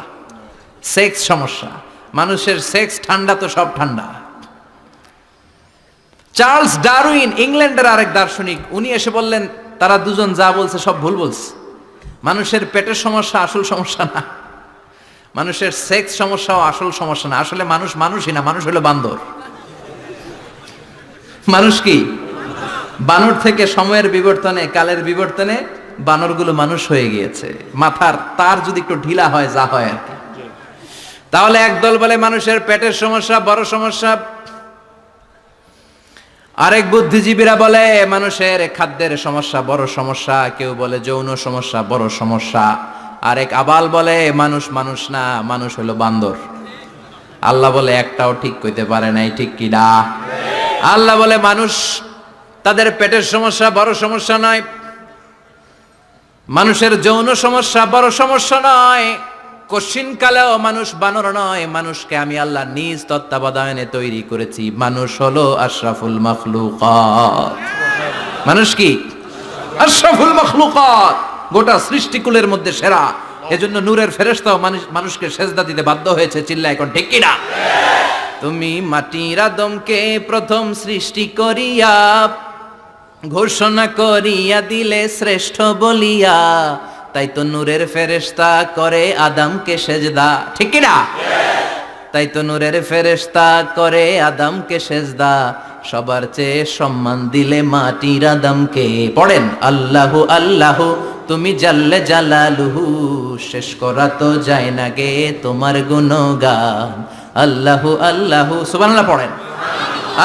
সেক্স সমস্যা। মানুষের সেক্স ঠান্ডা তো সব ঠান্ডা। চার্লস ডারউইন, ইংল্যান্ডের আরেক দার্শনিক, উনি এসে বললেন তারা দুজন যা বলছে সব ভুল বলছে। মানুষের পেটের সমস্যা আসল সমস্যা না, মানুষের সেক্স সমস্যাও আসল সমস্যা না। আসলে মানুষ মানুষই না, মানুষ হলো বান্দর। মানুষ কি? বানর থেকে সময়ের বিবর্তনে, কালের বিবর্তনে বানরগুলো মানুষ হয়ে গিয়েছে। মাথার তার যদি একটু ঢিলা হয়, যা হয় আর কি। তাহলে একদল বলে মানুষের পেটের সমস্যা বড় সমস্যা, আরেক বুদ্ধিজীবীরা বলে মানুষের খাদ্যের সমস্যা বড় সমস্যা, কেউ বলে যৌন সমস্যা বড় সমস্যা, আরেক আবাল বলে মানুষ মানুষ না, মানুষ হলো বান্দর। আল্লাহ বলে একটাও ঠিক কইতে পারে নাই, ঠিক কি না? আল্লাহ বলে মানুষ তাদের পেটের সমস্যা বড় সমস্যা নয়, মানুষের যৌন সমস্যা বড় সমস্যা নয়, কশিন কালেও মানুষ বানর নয়। মানুষকে আমি আল্লাহ নিজ তত্ত্বাবধানে তৈরি করেছি। মানুষ হলো আশরাফুল মাখলুকাত। মানুষ কি? আশরাফুল মাখলুকাত, গোটা সৃষ্টিকুলের মধ্যে সেরা। এজন্য নূরের ফেরেশতাও মানুষকে সেজদা দিতে বাধ্য হয়েছে। চিল্লা এখন ঠিক কিনা? তুমি মাটির আদমকে প্রথম সৃষ্টি করিয়া ঘোষণা করিয়া দিলে শ্রেষ্ঠ বলিয়া, তাই তো নূরের ফেরেশতা করে আদমকে সেজদা, ঠিক কি না? তাই তো নূরের ফেরেশতা করে আদমকে সেজদা, সবার চেয়ে সম্মান দিলে মাটির আদমকে। পড়েন আল্লাহু আল্লাহু তুমি জাল্লে জালালুহু, শেষ করা তো যায় না গে তোমার গুণগান। আল্লাহু আল্লাহু সুবহানাল্লাহ পড়েন।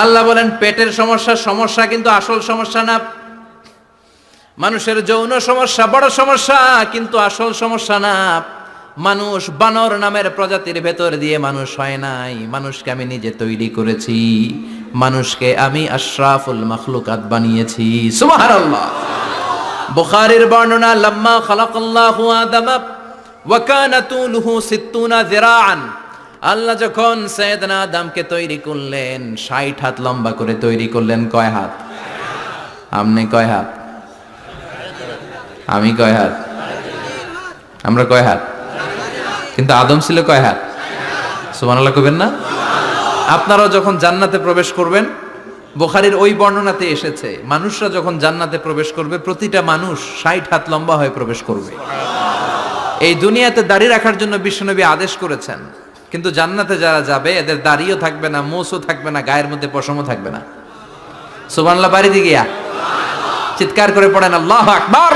আল্লাহ বলেন পেটের সমস্যা সমস্যা, কিন্তু আসল সমস্যা না। মানুষের যৌন সমস্যা বড় সমস্যা, কিন্তু আসল সমস্যা না। মানুষ বানর নামের প্রজাতির ভেতর দিয়ে মানুষ হয় নাই, মানুষকে আমি নিজে তৈরি করেছি। মানুষকে আমি আশরাফুল মাখলুকাত বানিয়েছি। সুবহানাল্লাহ। বুখারীর বর্ণনা, লাম্মা খালাকাল্লাহু আদামা ওয়া কানা তুলুহু 60 যিরাআন। আল্লাহ যখন সাইয়েদনা আদমকে তৈরি করলেন 60 হাত লম্বা করে তৈরি করলেন। কয় হাত? আপনি কয় হাত? আমি কয় হাত? আমরা কয় হাত? কিন্তু আদম ছিল কয় হাত? সুবহানাল্লাহ কইবেন না? আপনারাও যখন জান্নাতে প্রবেশ করবেন, বুখারীর ওই বর্ণনাতে এসেছে মানুষরা যখন জান্নাতে প্রবেশ করবে প্রতিটা মানুষ 60 হাত লম্বা হয়ে প্রবেশ করবে। এই দুনিয়াতে দাড়ি রাখার জন্য বিশ্বনবী আদেশ করেছেন, কিন্তু জান্নাতে যারা যাবে এদের দাড়িও থাকবে না, মোছও থাকবে না, গায়ের মধ্যে পশমও থাকবে না। সুবহানাল্লাহ বাড়িতে গিয়া চিৎকার করে পড়েন আল্লাহু আকবার।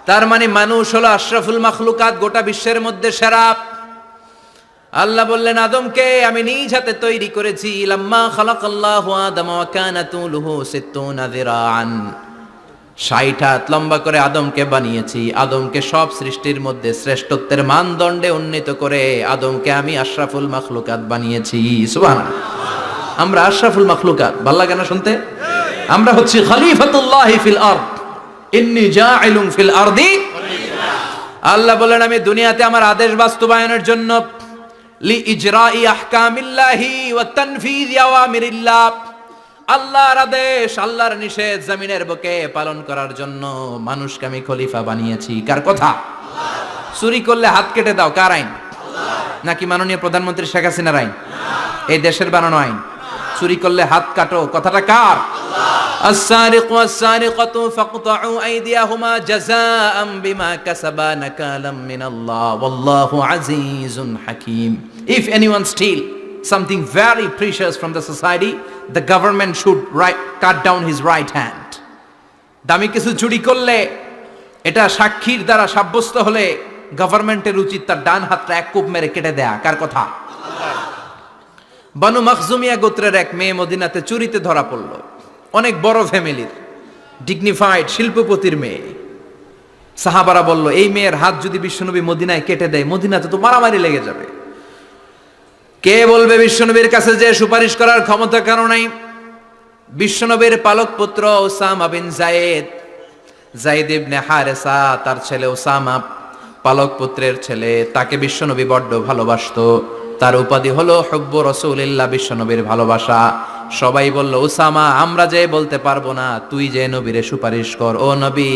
তার মানে মানুষ হলো আশরাফুল মাখলুকাত, গোটা বিশ্বের মধ্যে সেরা। আল্লাহ বললেন আদমকে আমি নিজ হাতে তৈরি করেছি। লাম্মা খালাকাল্লাহু আদম ওয়া কানা তুলুহু 60 যিরাআন, 60 হাত লম্বা করে আদমকে বানিয়েছি। আদমকে সব সৃষ্টির মধ্যে শ্রেষ্ঠত্বের মানদণ্ডে উন্নীত করে আদমকে আমি আশরাফুল মাখলুকাত বানিয়েছি। সুবহানাল্লাহ। আমরা আশরাফুল মাখলুকাত, ভালো লাগে না শুনতে? আমরা হচ্ছি খলিফাতুল্লাহি ফিল আরদ, ইন্নী জাইলুন ফিল আরদি খলিফা। আল্লাহ বলেন আমি দুনিয়াতে আমার আদেশ বাস্তবায়নের জন্য, লি ইজরাই আহকামিল্লাহি ওয়া তানফিযি আওয়ামিরিল্লাহ, আল্লাহর আদেশ আল্লাহর নিষেধ জমিনের বুকে পালন করার জন্য মানুষকে আমি খলিফা বানিয়েছি। কার কথা? চুরি করলে হাত কেটে দাও, কার আইন? নাকি মাননীয় প্রধানমন্ত্রী শেখ হাসিনার আইন? এই দেশের বানানো আইন। চুরি করলে হাত কাটো, কথাটা কার? السارق والسارقة فاقطعوا أيديهما جزاء بما كسبا نكالا من الله والله عزيز حكيم. If anyone steal something very precious from the society, the government should cut down his right hand. দামি কিছু চুরি করলে এটা সাক্ষীর দ্বারা সাব্যস্ত হলে গভর্নমেন্টের উচিত তার ডান হাতটা এক কোপ মেরে কেটে দেয়া। কার কথা? বানু মাখজুমিয়া গোত্রের এক মেয়ে মদিনাতে চুরিতে ধরা পড়ল। অনেক বড় ফ্যামিলির, ডিগনিফাইড শিল্পপতির মেয়ে। সাহাবারা বলল, এই মেয়ের হাত যদি বিশ্বনবী মদিনায় কেটে দেয়, মদিনাতে তো মারামারি লেগে যাবে। কে বলবে বিশ্বনবীর কাছে যে সুপারিশ করার ক্ষমতা কারো নাই? বিশ্বনবীর পালক পুত্র উসামা বিন যায়েদ ইবনে হারেসা, তার ছেলে উসামা পালক পুত্রের ছেলে, তাকে বিশ্বনবী বড্ড ভালোবাসতো। তার উপাধি হলো হুব্বু রাসূলিল্লাহ, বিশ্বনবীর ভালোবাসা। সবাই বলল, উসামা আমরা যে বলতে পারবো না, তুই যে নবীরে সুপারিশ কর। ও নবী,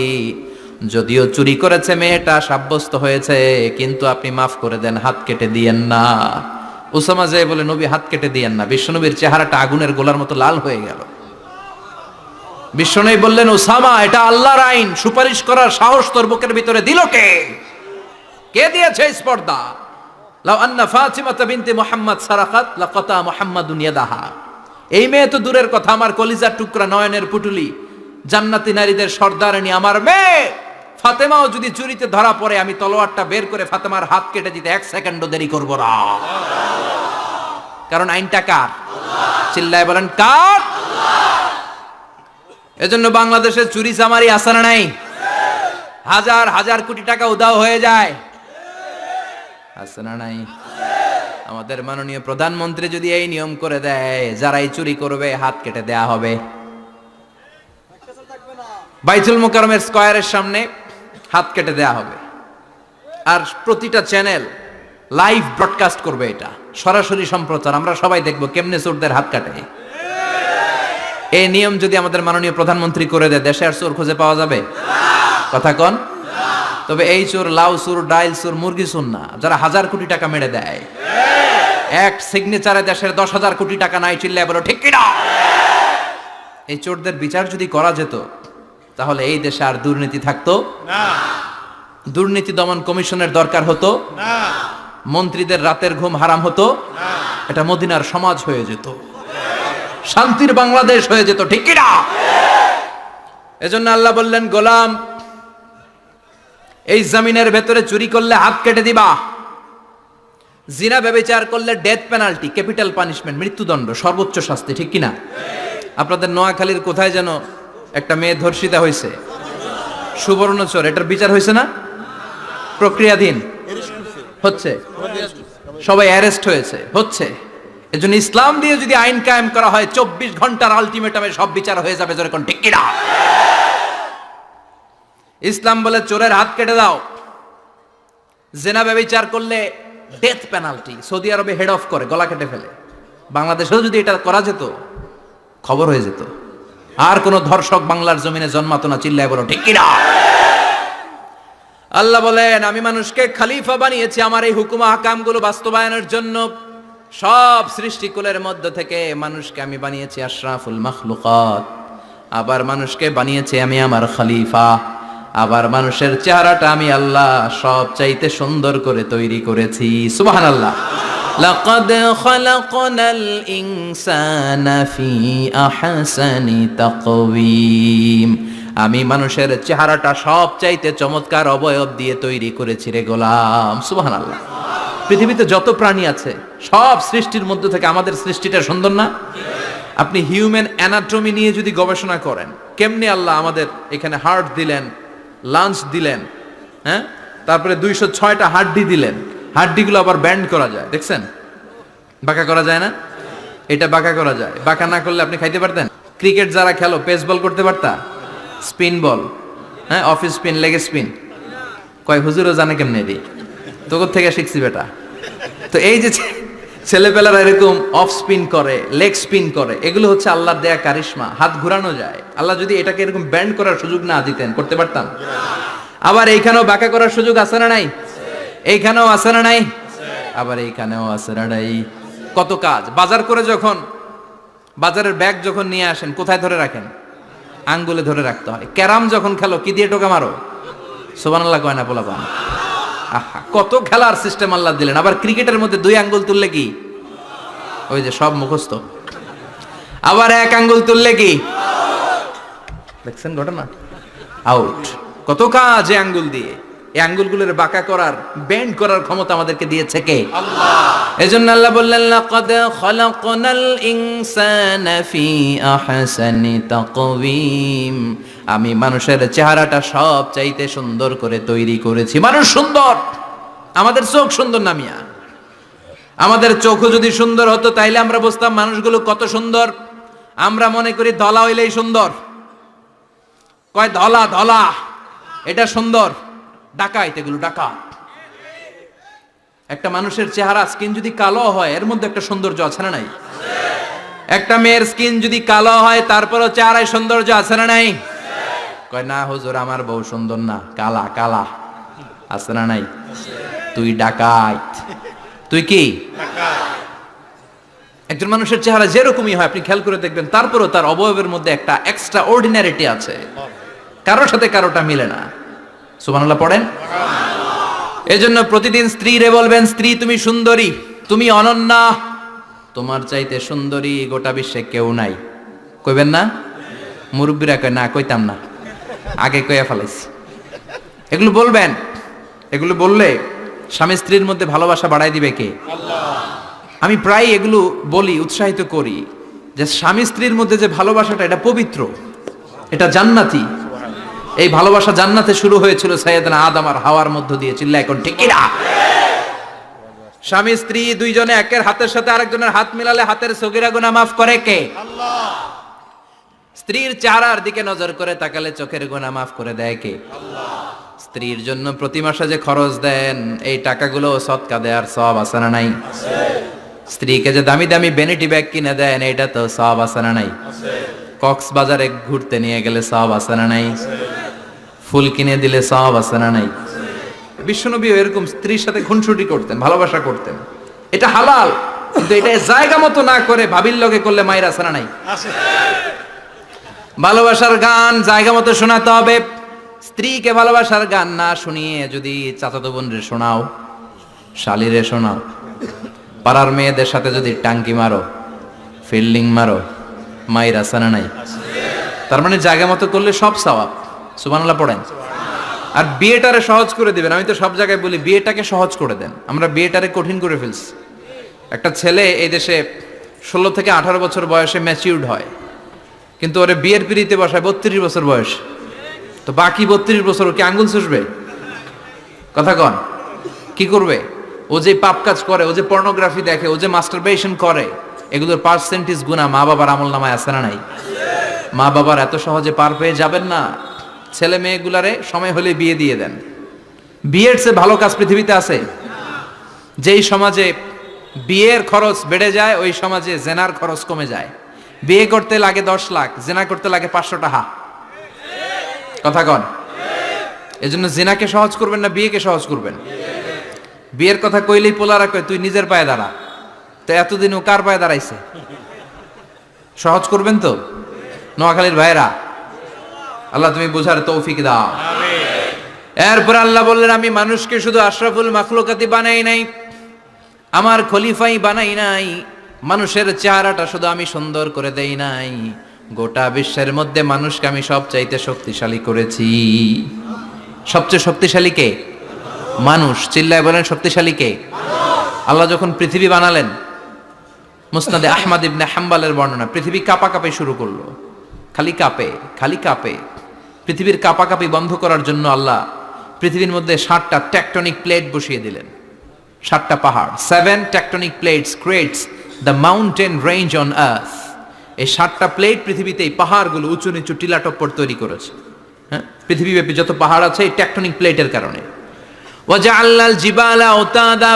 যদিও চুরি করেছে মেয়েটা, সাব্যস্ত হয়েছে, কিন্তু আপনি মাফ করে দেন, হাত কেটে দিয়েন না। উসামা যে বলে, নবী হাত কেটে দিয়েন না। বিশ্বনবীর চেহারাটা আগুনের গোলার মতো লাল হয়ে গেল। বিশ্বনবী বললেন, উসামা এটা আল্লাহর আইন, সুপারিশ করার সাহস তোর বুকের ভিতরে দিল কে? কে দিয়েছে স্পর্ধা? লাউ আন্না ফাতিমাতা বিনতে মুহাম্মদ সারাকাত লাকাতা মুহাম্মাদুন ইয়াদাহা। এই মেয়ে তো দূরের কথা, আমার কলিজার টুকরা, নয়নের পুটুলি, জান্নাতি নারীদের সর্দারণী আমার মেয়ে ফাতেমাও যদি চুরিতে ধরা পড়ে, আমি তলোয়ারটা বের করে ফাতেমার হাত কেটে দিতে এক সেকেন্ডও দেরি করব না। কারণ আইনটা কার? চিল্লায় বলেন কার? এজন্য বাংলাদেশের চুরি চামারি আসার নাই, হাজার হাজার কোটি টাকা উধাও হয়ে যায়, আছে না নাই? আমাদের মাননীয় প্রধানমন্ত্রী যদি এই নিয়ম করে দেয়, যারাই চুরি করবে হাত কেটে দেয়া হবে। বাইতুল মুকাররমের স্কয়ারের সামনে হাত কেটে দেয়া হবে। আর প্রতিটা চ্যানেল লাইভ ব্রডকাস্ট করবে, এটা সরাসরি সম্প্রচার, আমরা সবাই দেখবো কেমনে চোরদের হাত কাটে। এই নিয়ম যদি আমাদের মাননীয় প্রধানমন্ত্রী করে দেয়, দেশে আর চোর খুঁজে পাওয়া যাবে? কথা কন। তবে এই চোর লাউ চোর, ডাইল চোর, মুরগি চোর না, যারা হাজার কোটি টাকা মেরে দেয়। এক সিগনেচারে দেশের 10,000 কোটি টাকা নাই, চিল্লায় বলো ঠিক কিনা? এই চোরদের বিচার যদি করা যেত, তাহলে এই দেশে আর দুর্নীতি থাকতো না। দুর্নীতি দমন কমিশনের দরকার হতো না। মন্ত্রীদের রাতের ঘুম হারাম হতো না। এটা মদিনার সমাজ হয়ে যেত, শান্তির বাংলাদেশ হয়ে যেত, ঠিক কিনা? এজন্য আল্লাহ বললেন, গোলাম এই জমিনের ভেতরে চুরি করলে হাত কেটে দিবা, জিনা ব্যভিচার করলে ডেথ পেনাল্টি, ক্যাপিটাল পানিশমেন্ট, মৃত্যুদণ্ড, সর্বোচ্চ শাস্তি, ঠিক কিনা? আপনাদের নোয়াখালীর কোথায় যেন একটা মেয়ে ধর্ষিতা হয়েছে, সুবর্ণচর, এটার বিচার হয়েছে না? প্রক্রিয়াধীন হচ্ছে, সবাই অ্যারেস্ট হয়েছে, হচ্ছে। এজন্য ইসলাম দিয়ে যদি আইন কায়েম করা হয়, 24 ঘন্টার আলটিমেটামে সব বিচার হয়ে যাবে, যেরকম ঠিক কিনা? ইসলাম বলে চোরের হাত কেটে দাও। জেনা ব্যভিচার করলে ডেথ পেনাল্টি, সৌদি আরবে হেড অফ করে, গলা কেটে ফেলে। বাংলাদেশেও যদি এটা করা যেত, খবর হয়ে যেত, আর কোন ধর্ষক বাংলার জমিনে জন্মাতো না, চিল্লায় বলো ঠিক কিনা? আল্লাহ বলেন, আমি মানুষকে খলিফা বানিয়েছি আমার এই হুকুম আহকামগুলো বাস্তবায়নের জন্য। সব সৃষ্টিকুলের মধ্য থেকে মানুষকে আমি বানিয়েছি আশরাফুল মাখলুকাত। আবার মানুষকে বানিয়েছি আমি আমার খলিফা। আবার মানুষের চেহারাটা আমি আল্লাহ সব চাইতে সুন্দর করে তৈরি করেছি। সুবহানাল্লাহ। লাকাদ খালাকনাল ইনসানা ফি আহসানি তাকওয়িম। আমি মানুষের চেহারাটা সব চাইতে চমৎকার অবয়ব দিয়ে তৈরি করেছি রে গোলাম। সুবহানাল্লাহ। পৃথিবীতে যত প্রাণী আছে সব সৃষ্টির মধ্যে থেকে আমাদের সৃষ্টিটা সুন্দর না? আপনি হিউম্যান অ্যানাটমি নিয়ে যদি গবেষণা করেন, কেমনে আল্লাহ আমাদের এখানে হার্ট দিলেন, লাঞ্চ দিলেন, হ্যাঁ, তারপরে 206টা হাড্ডি দিলেন, হাড্ডিগুলো আবার ব্যান্ড করা যায়, দেখছেন? বাঁকা করা যায় না? এটা বাঁকা করা যায়। বাঁকা না করলে আপনি খাইতে পারতেন? ক্রিকেট যারা খেলো, পেস বল করতে পারতা? স্পিন বল, হ্যাঁ, অফিস স্পিন, লেগ স্পিন, কয় হুজুরও জানে কেমনে রে, তোর থেকে শিখছি বেটা। তো এই যে ছেলেপেলারা এরকম অফ স্পিন করে, লেগ স্পিন করে, এগুলো হচ্ছে আল্লাহর দেয়া কারিশমা। হাত ঘুরানো যায়। আল্লাহ যদি এটাকে এরকম ব্যান্ড করার সুযোগ না দিতেন, করতে পারতাম? আবার এইখানেও বাঁকা করার সুযোগ আছে না নাই? এইখানেও আছে না নাই? আবার এইখানেও আছে না নাই? কত কাজ। বাজার করে যখন বাজারের ব্যাগ যখন নিয়ে আসেন, কোথায় ধরে রাখেন? আঙ্গুলে ধরে রাখতে হয়। ক্যারাম যখন খেলো, কি দিয়ে টোকা মারো? সুবহানাল্লাহ কয় না পোলাপান? আহা, কত খেলার সিস্টেম আল্লাহ দিলেন। আবার ক্রিকেটের মধ্যে 2 আঙ্গুল তুললে কি? ওই যে সব মুখস্থ। আবার 1 আঙ্গুল তুললে কি? দেখছেন ঘটনা? আউট। কত কাজ এই আঙ্গুল দিয়ে। এই আঙ্গুলগুলোর বাঁকা করার, বেন্ড করার ক্ষমতা আমাদেরকে দিয়েছে কে? আল্লাহ। এজন্য আল্লাহ বললেন, লাকাদ খালাকনাল ইনসানা ফি আহসানি তাকওয়িম। আমি মানুষের চেহারাটা সব চাইতে সুন্দর করে তৈরি করেছি। মানুষ সুন্দর, আমাদের চোখ সুন্দর না মিয়া? আমাদের চোখও যদি সুন্দর হতো তাইলে আমরা বুঝতাম মানুষগুলো কত সুন্দর। আমরা মনে করি ধলা হইলেই সুন্দর। কয় ধলা ধলা, এটা সুন্দর। ডাকাইত, এগুলো ডাকাত। একটা মানুষের চেহারা স্কিন যদি কালো হয়, এর মধ্যে একটা সৌন্দর্য আছে না নাই? একটা মেয়ের স্কিন যদি কালো হয়, তারপরও চেহারায় সৌন্দর্য আছে না নাই? কয় না হুজুর, আমার বউ সুন্দর না, কালা কালা। আছে না নাই? তুই ডাকাইত। তুই কি? একজন মানুষের চেহারা যেরকমই হয়, আপনি খেয়াল করে দেখবেন, তারপরও তার অবয়বের মধ্যে একটা এক্সট্রা অর্ডিনারিটি আছে। কারোর সাথে কারোটা মিলে না। সুবহানাল্লাহ পড়েন। এজন্য প্রতিদিন স্ত্রীরে বলবেন, স্ত্রী তুমি সুন্দরী, তুমি অনন্যা, তোমার চাইতে সুন্দরী গোটা বিশ্বে কেউ নাই। কইবেন না? মুরব্বীরা কয় না, কইতাম না, আগে কইয়া ফেলাইছি। এগুলো বলবেন। এগুলো বললে স্বামী স্ত্রীর মধ্যে ভালোবাসা বাড়াই দিবে কে? আল্লাহ। আমি প্রায় এগুলো বলি, উৎসাহিত করি যে স্বামী স্ত্রীর মধ্যে যে ভালোবাসাটা, এটা পবিত্র, এটা জান্নাতি। এই ভালোবাসা জান্নাতে শুরু হয়েছিল সাইয়েদনা আদম আর হাওয়ার মধ্য দিয়ে। চিল্লা এখন ঠিক কিনা? স্বামী স্ত্রী দুইজনে একের হাতের সাথে আরেকজনের হাত মিলালে হাতের সগীরা গুনাহ মাফ করে কে? আল্লাহ। স্ত্রীর চেহারার দিকে নজর করে তাকালে চোখের গুনাহ মাফ করে দেয় কে? আল্লাহ। স্ত্রীর জন্য প্রতি মাসে যে খরচ দেন, এই টাকাগুলো সদকা দেওয়ার সওয়াব আছে না নাই? আছে। স্ত্রীকে যে দামি দামি ভ্যানিটি ব্যাগ কিনে দেন, এটা তো সওয়াব আছে না নাই? আছে। কক্সবাজারে ঘুরতে নিয়ে গেলে সওয়াব আছে না নাই? আছে। ফুল কিনে দিলে সওয়াব আছে না নাই? বিশ্বনবীও এরকম স্ত্রীর সাথে খুনসুটি করতেন, ভালোবাসা করতেন। এটা হালাল, কিন্তু এটা জায়গা মতো না করে ভাবির লগে করলে মায়ের আছে না নাই? আছে। ভালোবাসার গান জায়গা মতো শোনাতে হবে। স্ত্রীকে ভালোবাসার গান না শুনিয়ে যদি চাচাতো বোনরে শোনাও, শালিরে শোনাও, পাড়ার মেয়েদের সাথে যদি টাঙ্কি মারো, ফিল্ডিং মারো, মায়ের আছে না নাই? তার মানে জায়গা মতো করলে সব সওয়াব। সুবহানাল্লাহ পড়েন। আর বিয়েটারে সহজ করে দিবেন। আমি তো সব জায়গায় বলি, বিয়েটাকে সহজ করে দেন। আমরা বিয়েটারে কঠিন করে ফেলছি। একটা ছেলে এই দেশে 16 থেকে 18 বছর বয়সে ম্যাচিউরড হয়, কিন্তু ওরে বিয়ের পিড়িতে বসায় 32 বছর বয়স। তো বাকি 32 বছর কি আঙ্গুল চুষবে? কথা কন, কি করবে? ও যে পাপ কাজ করে, ও যে পর্নোগ্রাফি দেখে, ও যে মাস্টারবেশন করে, এগুলোর পার্সেন্টেজ গুনাহ মা বাবার আমলনামায় আছে না নাই? মা বাবার এত সহজে পার পেয়ে যাবেন না। ছেলে মেয়েগুলারে সময় হলে বিয়ে দিয়ে দেন। বিয়ের চেয়ে ভালো কাজ পৃথিবীতে আছে? যেই সমাজে বিয়ের খরচ বেড়ে যায়, ওই সমাজে জেনার খরচ কমে যায়। বিয়ে করতে লাগে 10 লাখ, জেনা করতে লাগে 500 টাকা। কথা কন। এজন্য জেনাকে সহজ করবেন না বিয়েকে সহজ করবেন? বিয়ের কথা কইলেই পোলারা কয় তুই নিজের পায়ে দাঁড়া। তো এতদিন ও কার পায়ে দাঁড়াইছে? সহজ করবেন তো? নোয়াখালীর ভাইরা, আল্লাহ তুমি বুঝার তৌফিক দাও। এরপর আল্লাহ বললেন, আমি মানুষকে শুধু আশরাফুল মাখলুকাতি বানাই নাই, আমার খলিফাই বানাই নাই। মানুষের চেহারাটা শুধু আমি সুন্দর করে দেই নাই, গোটা বিশ্বের মধ্যে মানুষকে আমি সবচাইতে শক্তিশালী করেছি। সবচেয়ে শক্তিশালী কে? মানুষ। চিল্লায় বলেন শক্তিশালী কে? আল্লাহ যখন পৃথিবী বানালেন, মুসনাদে আহমদ ইবনে হাম্বালের বর্ণনা, পৃথিবী কাঁপাকাঁপি শুরু করলো। খালি কাঁপে, খালি কাঁপে। পৃথিবীর কাঁপাকাঁপি বন্ধ করার জন্য আল্লাহ পৃথিবীর মধ্যে 7টা টেকটনিক প্লেট বসিয়ে দিলেন। 7টা পাহাড়। 7 tectonic plates creates the mountain range on earth. এই 7টা প্লেট পৃথিবীতে এই পাহাড়গুলো উঁচু নিচু টিলা টপ্পর তৈরি করেছে। হ্যাঁ, পৃথিবীব্যাপী যত পাহাড় আছে এই টেকটনিক প্লেটের কারণে। ওয়াজআলনাল জিবালা আওতাদা,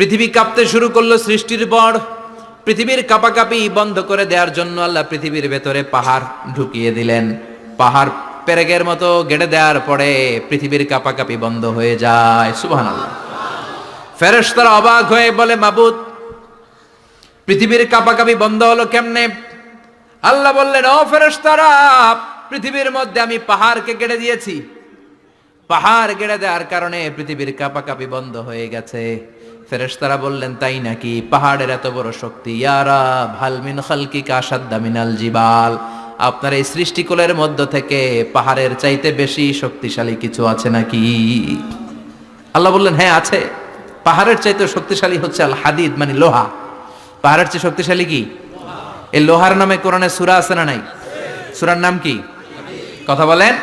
পৃথিবী কাঁপতে শুরু করলো সৃষ্টির পর। পৃথিবীর কাঁপাকাঁপি বন্ধ করে দেওয়ার জন্য আল্লাহ পৃথিবীর ভেতরে পাহাড় ঢুকিয়ে দিলেন। পাহাড় পেরেকের মতো গেড়ে দেওয়ার পরে পৃথিবীর কাঁপাকাঁপি বন্ধ হয়ে যায়। সুবহানাল্লাহ। ফেরেশতারা অবাক হয়ে বলে, মাবুদ, পৃথিবীর কাঁপাকাঁপি বন্ধ হলো কেমনে? আল্লাহ বললেন, ও ফেরেশতারা, পৃথিবীর মধ্যে আমি পাহাড়কে গেড়ে দিয়েছি। পাহাড় গেড়ে দেওয়ার কারণে পৃথিবীর কাঁপাকাঁপি বন্ধ হয়ে গেছে। ফেরেশতারা বললেন, তাই নাকি? পাহাড়ের এত বড় শক্তি। ইয়া রাব, হাল মিন খালকিকা আশাদ্দা মিনাল জিবাল। আপনার এই সৃষ্টিকুলের মধ্য থেকে পাহাড়ের চাইতে বেশি শক্তিশালী কিছু আছে নাকি? আল্লাহ বললেন, হ্যাঁ আছে। পাহাড়ের চাইতে শক্তিশালী হচ্ছে আল হাদিদ, মানে লোহা। পাহাড়ের চেয়ে শক্তিশালী কি? এই লোহার নামে কোরআনে সূরা আছে না নাই? সূরার নাম কি? কথা বলেন।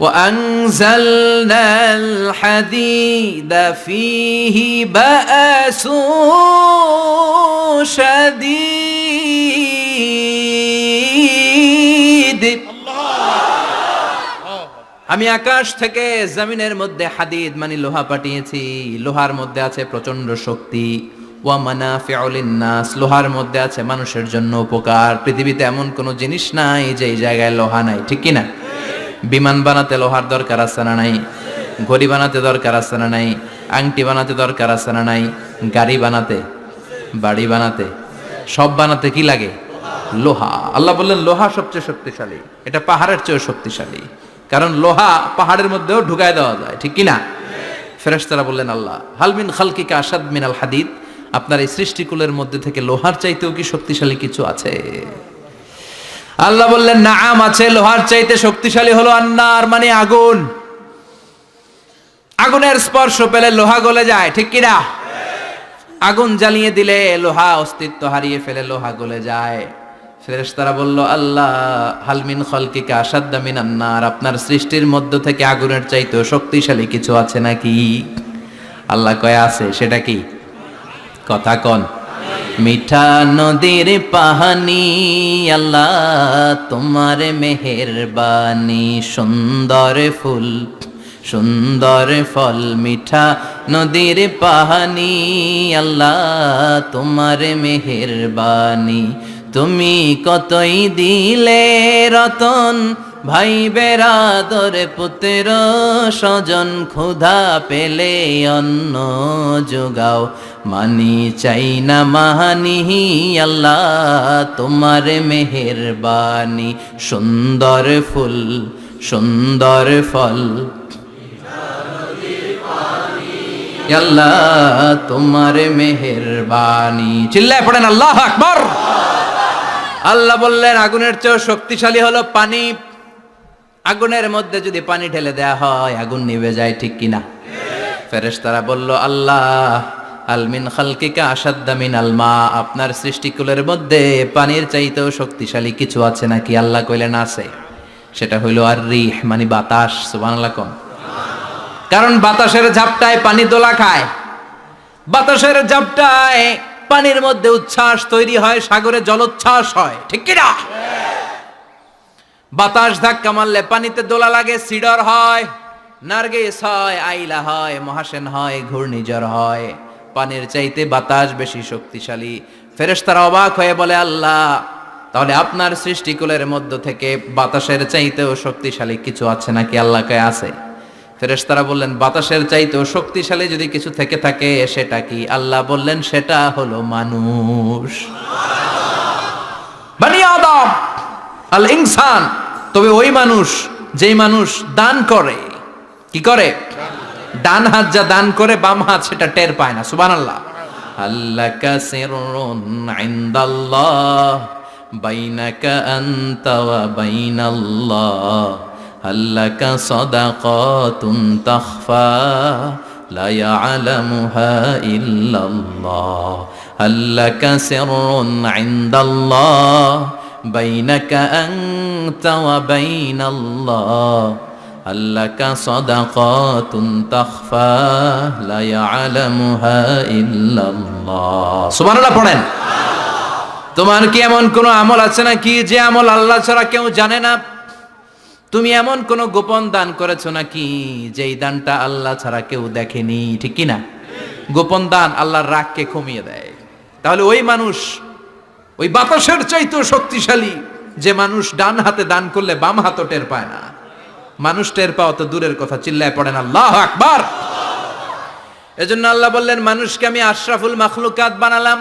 وأنزلنا الحديد فيه بأس شديد। আমি আকাশ থেকে জমিনের মধ্যে হাদিদ মানে লোহা পাঠিয়েছি। লোহার মধ্যে আছে প্রচন্ড শক্তি। ওয়া মানাফিউ লিন-নাস, লোহার মধ্যে আছে মানুষের জন্য উপকার। পৃথিবীতে এমন কোনো জিনিস নাই যে এই জায়গায় লোহা নাই, ঠিক কি না? বিমান বানাতে লোহার দরকার আছে না নাই? ঘড়ি বানাতে দরকার আছে না নাই? আংটি বানাতে দরকার আছে না নাই? গাড়ি বানাতে, বাড়ি বানাতে, সব বানাতে কি লাগে? লোহা। আল্লাহ বললেন লোহা সবচেয়ে শক্তিশালী। এটা পাহাড়ের চেয়েও শক্তিশালী, কারণ লোহা পাহাড়ের মধ্যেও ঢুকায় দেওয়া যায়, ঠিক কি না? ফেরেশতারা বললেন, আল্লাহ, হাল মিন খালকিকা আশাদ মিনাল হাদিদ, আপনার এই সৃষ্টিকুলের মধ্যে থেকে লোহার চাইতেও কি শক্তিশালী কিছু আছে? আল্লাহ বললেন, নাআম আছে। লোহার চাইতে শক্তিশালী হলো আন্নার, মানে আগুন। আগুনের স্পর্শ পেলে লোহা গলে যায়, ঠিক কি না? আগুন জ্বালিয়ে দিলে লোহা অস্তিত্ব হারিয়ে ফেলে, লোহা গলে যায়। ফেরেশতারা বলল, আল্লাহ, হাল মিন খালকিকা আশাদ্দা মিনান নার, আপনার সৃষ্টির মধ্য থেকে আগুনের চাইতেও শক্তিশালী কিছু আছে নাকি? আল্লাহ কয় আছে। সেটা কি? কথা কন। মিঠা নদীর পাহানি, আল্লাহ তোমার মেহেরবানি। সুন্দর ফুল, সুন্দর ফল, মিঠা নদীর পাহানি, আল্লাহ তোমার মেহেরবানি। তুমি কতই দিলে রতন, ভাই বেরাদর পুত্র স্বজন। ক্ষুধা পেলে অন্ন যোগাও, মানি চাই না মাহানি, আল্লাহ তোমার মেহেরবানি। সুন্দর ফুল, সুন্দর ফল, আল্লাহ তোমার মেহেরবানি। চিল্লায় পড়েন আল্লাহু আকবার। আল্লাহ বললেন, আগুনের চেয়েও শক্তিশালী হলো পানি। আগুনের মধ্যে যদি পানি ঢেলে দেয়া হয়, আগুন নিভে যায়, ঠিক কিনা? ফেরেশতারা বলল, আল্লাহ, আল মিন খালকিকা আশাদ্দা মিনাল মা, আপনার সৃষ্টিকুলের মধ্যে পানির চাইতেও শক্তিশালী কিছু আছে নাকি? আল্লাহ কইলেন, আছে। সেটা হইল আর রিহ, মানে বাতাস। সুবহানাল্লাহ কোন। কারণ বাতাসের ঝাপটায় পানি দোলা খায়। বাতাসের ঝাপটায় পানির মধ্যে উচ্ছ্বাস তৈরি হয়, সাগরে জলোচ্ছ্বাস হয়, ঠিক কিনা? বাতাস ধাক্কা মারলে পানিতে দোলা লাগে, সিডর হয়, নার্গিস হয়, আইলা হয়, মহাসেন হয়, ঘূর্ণিঝড় হয়। পানির চাইতে বাতাস বেশি শক্তিশালী। ফেরেশতারা অবাক হয়ে বলে, আল্লাহ, তাহলে আপনার সৃষ্টিকুলের মধ্য থেকে বাতাসের চাইতেও শক্তিশালী কিছু আছে নাকি? আল্লাহ কয় আছে। ফেরেশতারা বললেন, বাতাসের চাইতেও শক্তিশালী যদি কিছু থেকে থাকে সেটা কি? আল্লাহ বললেন, সেটা হলো মানুষ, বনি আদম, আল ইনসান। তবে ওই মানুষ, যেই মানুষ দান করে। কি করে? ডান হাত যা দান করে, বাম হাত সেটা টের পায় না। সুবহানাল্লাহ। আল্লাকা সিররুন ইনদাল্লাহ বাইনাকা আনতা ওয়া বাইনাল্লাহ, আল্লাকা সাদাকাতুন তাখফা লা ইয়ালামুহা ইল্লাল্লাহ, আল্লাকা সিররুন ইনদাল্লাহ বাইনাকা আনতা ওয়া বাইনাল্লাহ, আল্লাকা সাদাকাতুন তাখফা লা ইয়ালামুহা ইল্লাল্লাহ। সুবহানাল্লাহ পড়েন। তোমার কি এমন কোন আমল আছে নাকি যে আমল আল্লাহ ছাড়া কেউ জানে না? তুমি এমন কোন গোপন দান করেছো নাকি যেই দানটা আল্লাহ ছাড়া কেউ দেখেনি, ঠিক কি না? গোপন দান আল্লাহর রাগকে কমিয়ে দেয়। তাহলে ওই মানুষ ওই বাতাসের চাইতেও শক্তিশালী যে মানুষ ডান হাতে দান করলে বাম হাতও টের পায় না। মানুষ টের পাওয়া তো দূরের কথা, চিল্লায় পড়েন আল্লাহু আকবার। এজন্য আল্লাহ বললেন, মানুষকে আমি আশরাফুল মাখলুকাত বানালাম,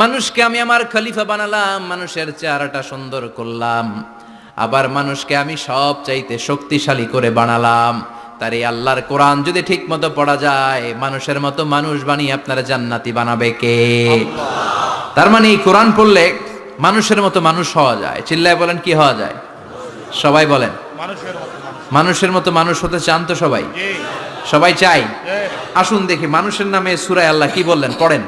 মানুষকে আমি আমার খলিফা বানালাম, মানুষের চেহারাটা সুন্দর করলাম, আবার মানুষকে আমি সব চাইতে শক্তিশালী করে বানালাম। তার এই আল্লাহর কোরআন যদি ঠিক মতো পড়া যায়, মানুষের মতো মানুষ বানিয়ে আপনারা জান্নাতি বানাবে কে? তার মানে এই কোরআন পড়লে মানুষের মতো মানুষ হওয়া যায়। চিল্লায় বলেন, কি হওয়া যায়? সবাই বলেন, মানুষের মতো মানুষ হতে চান তো সবাই? সবাই চাই? আসুন দেখি মানুষের নামে সূরায় আল্লাহ কি বললেন, পড়েন।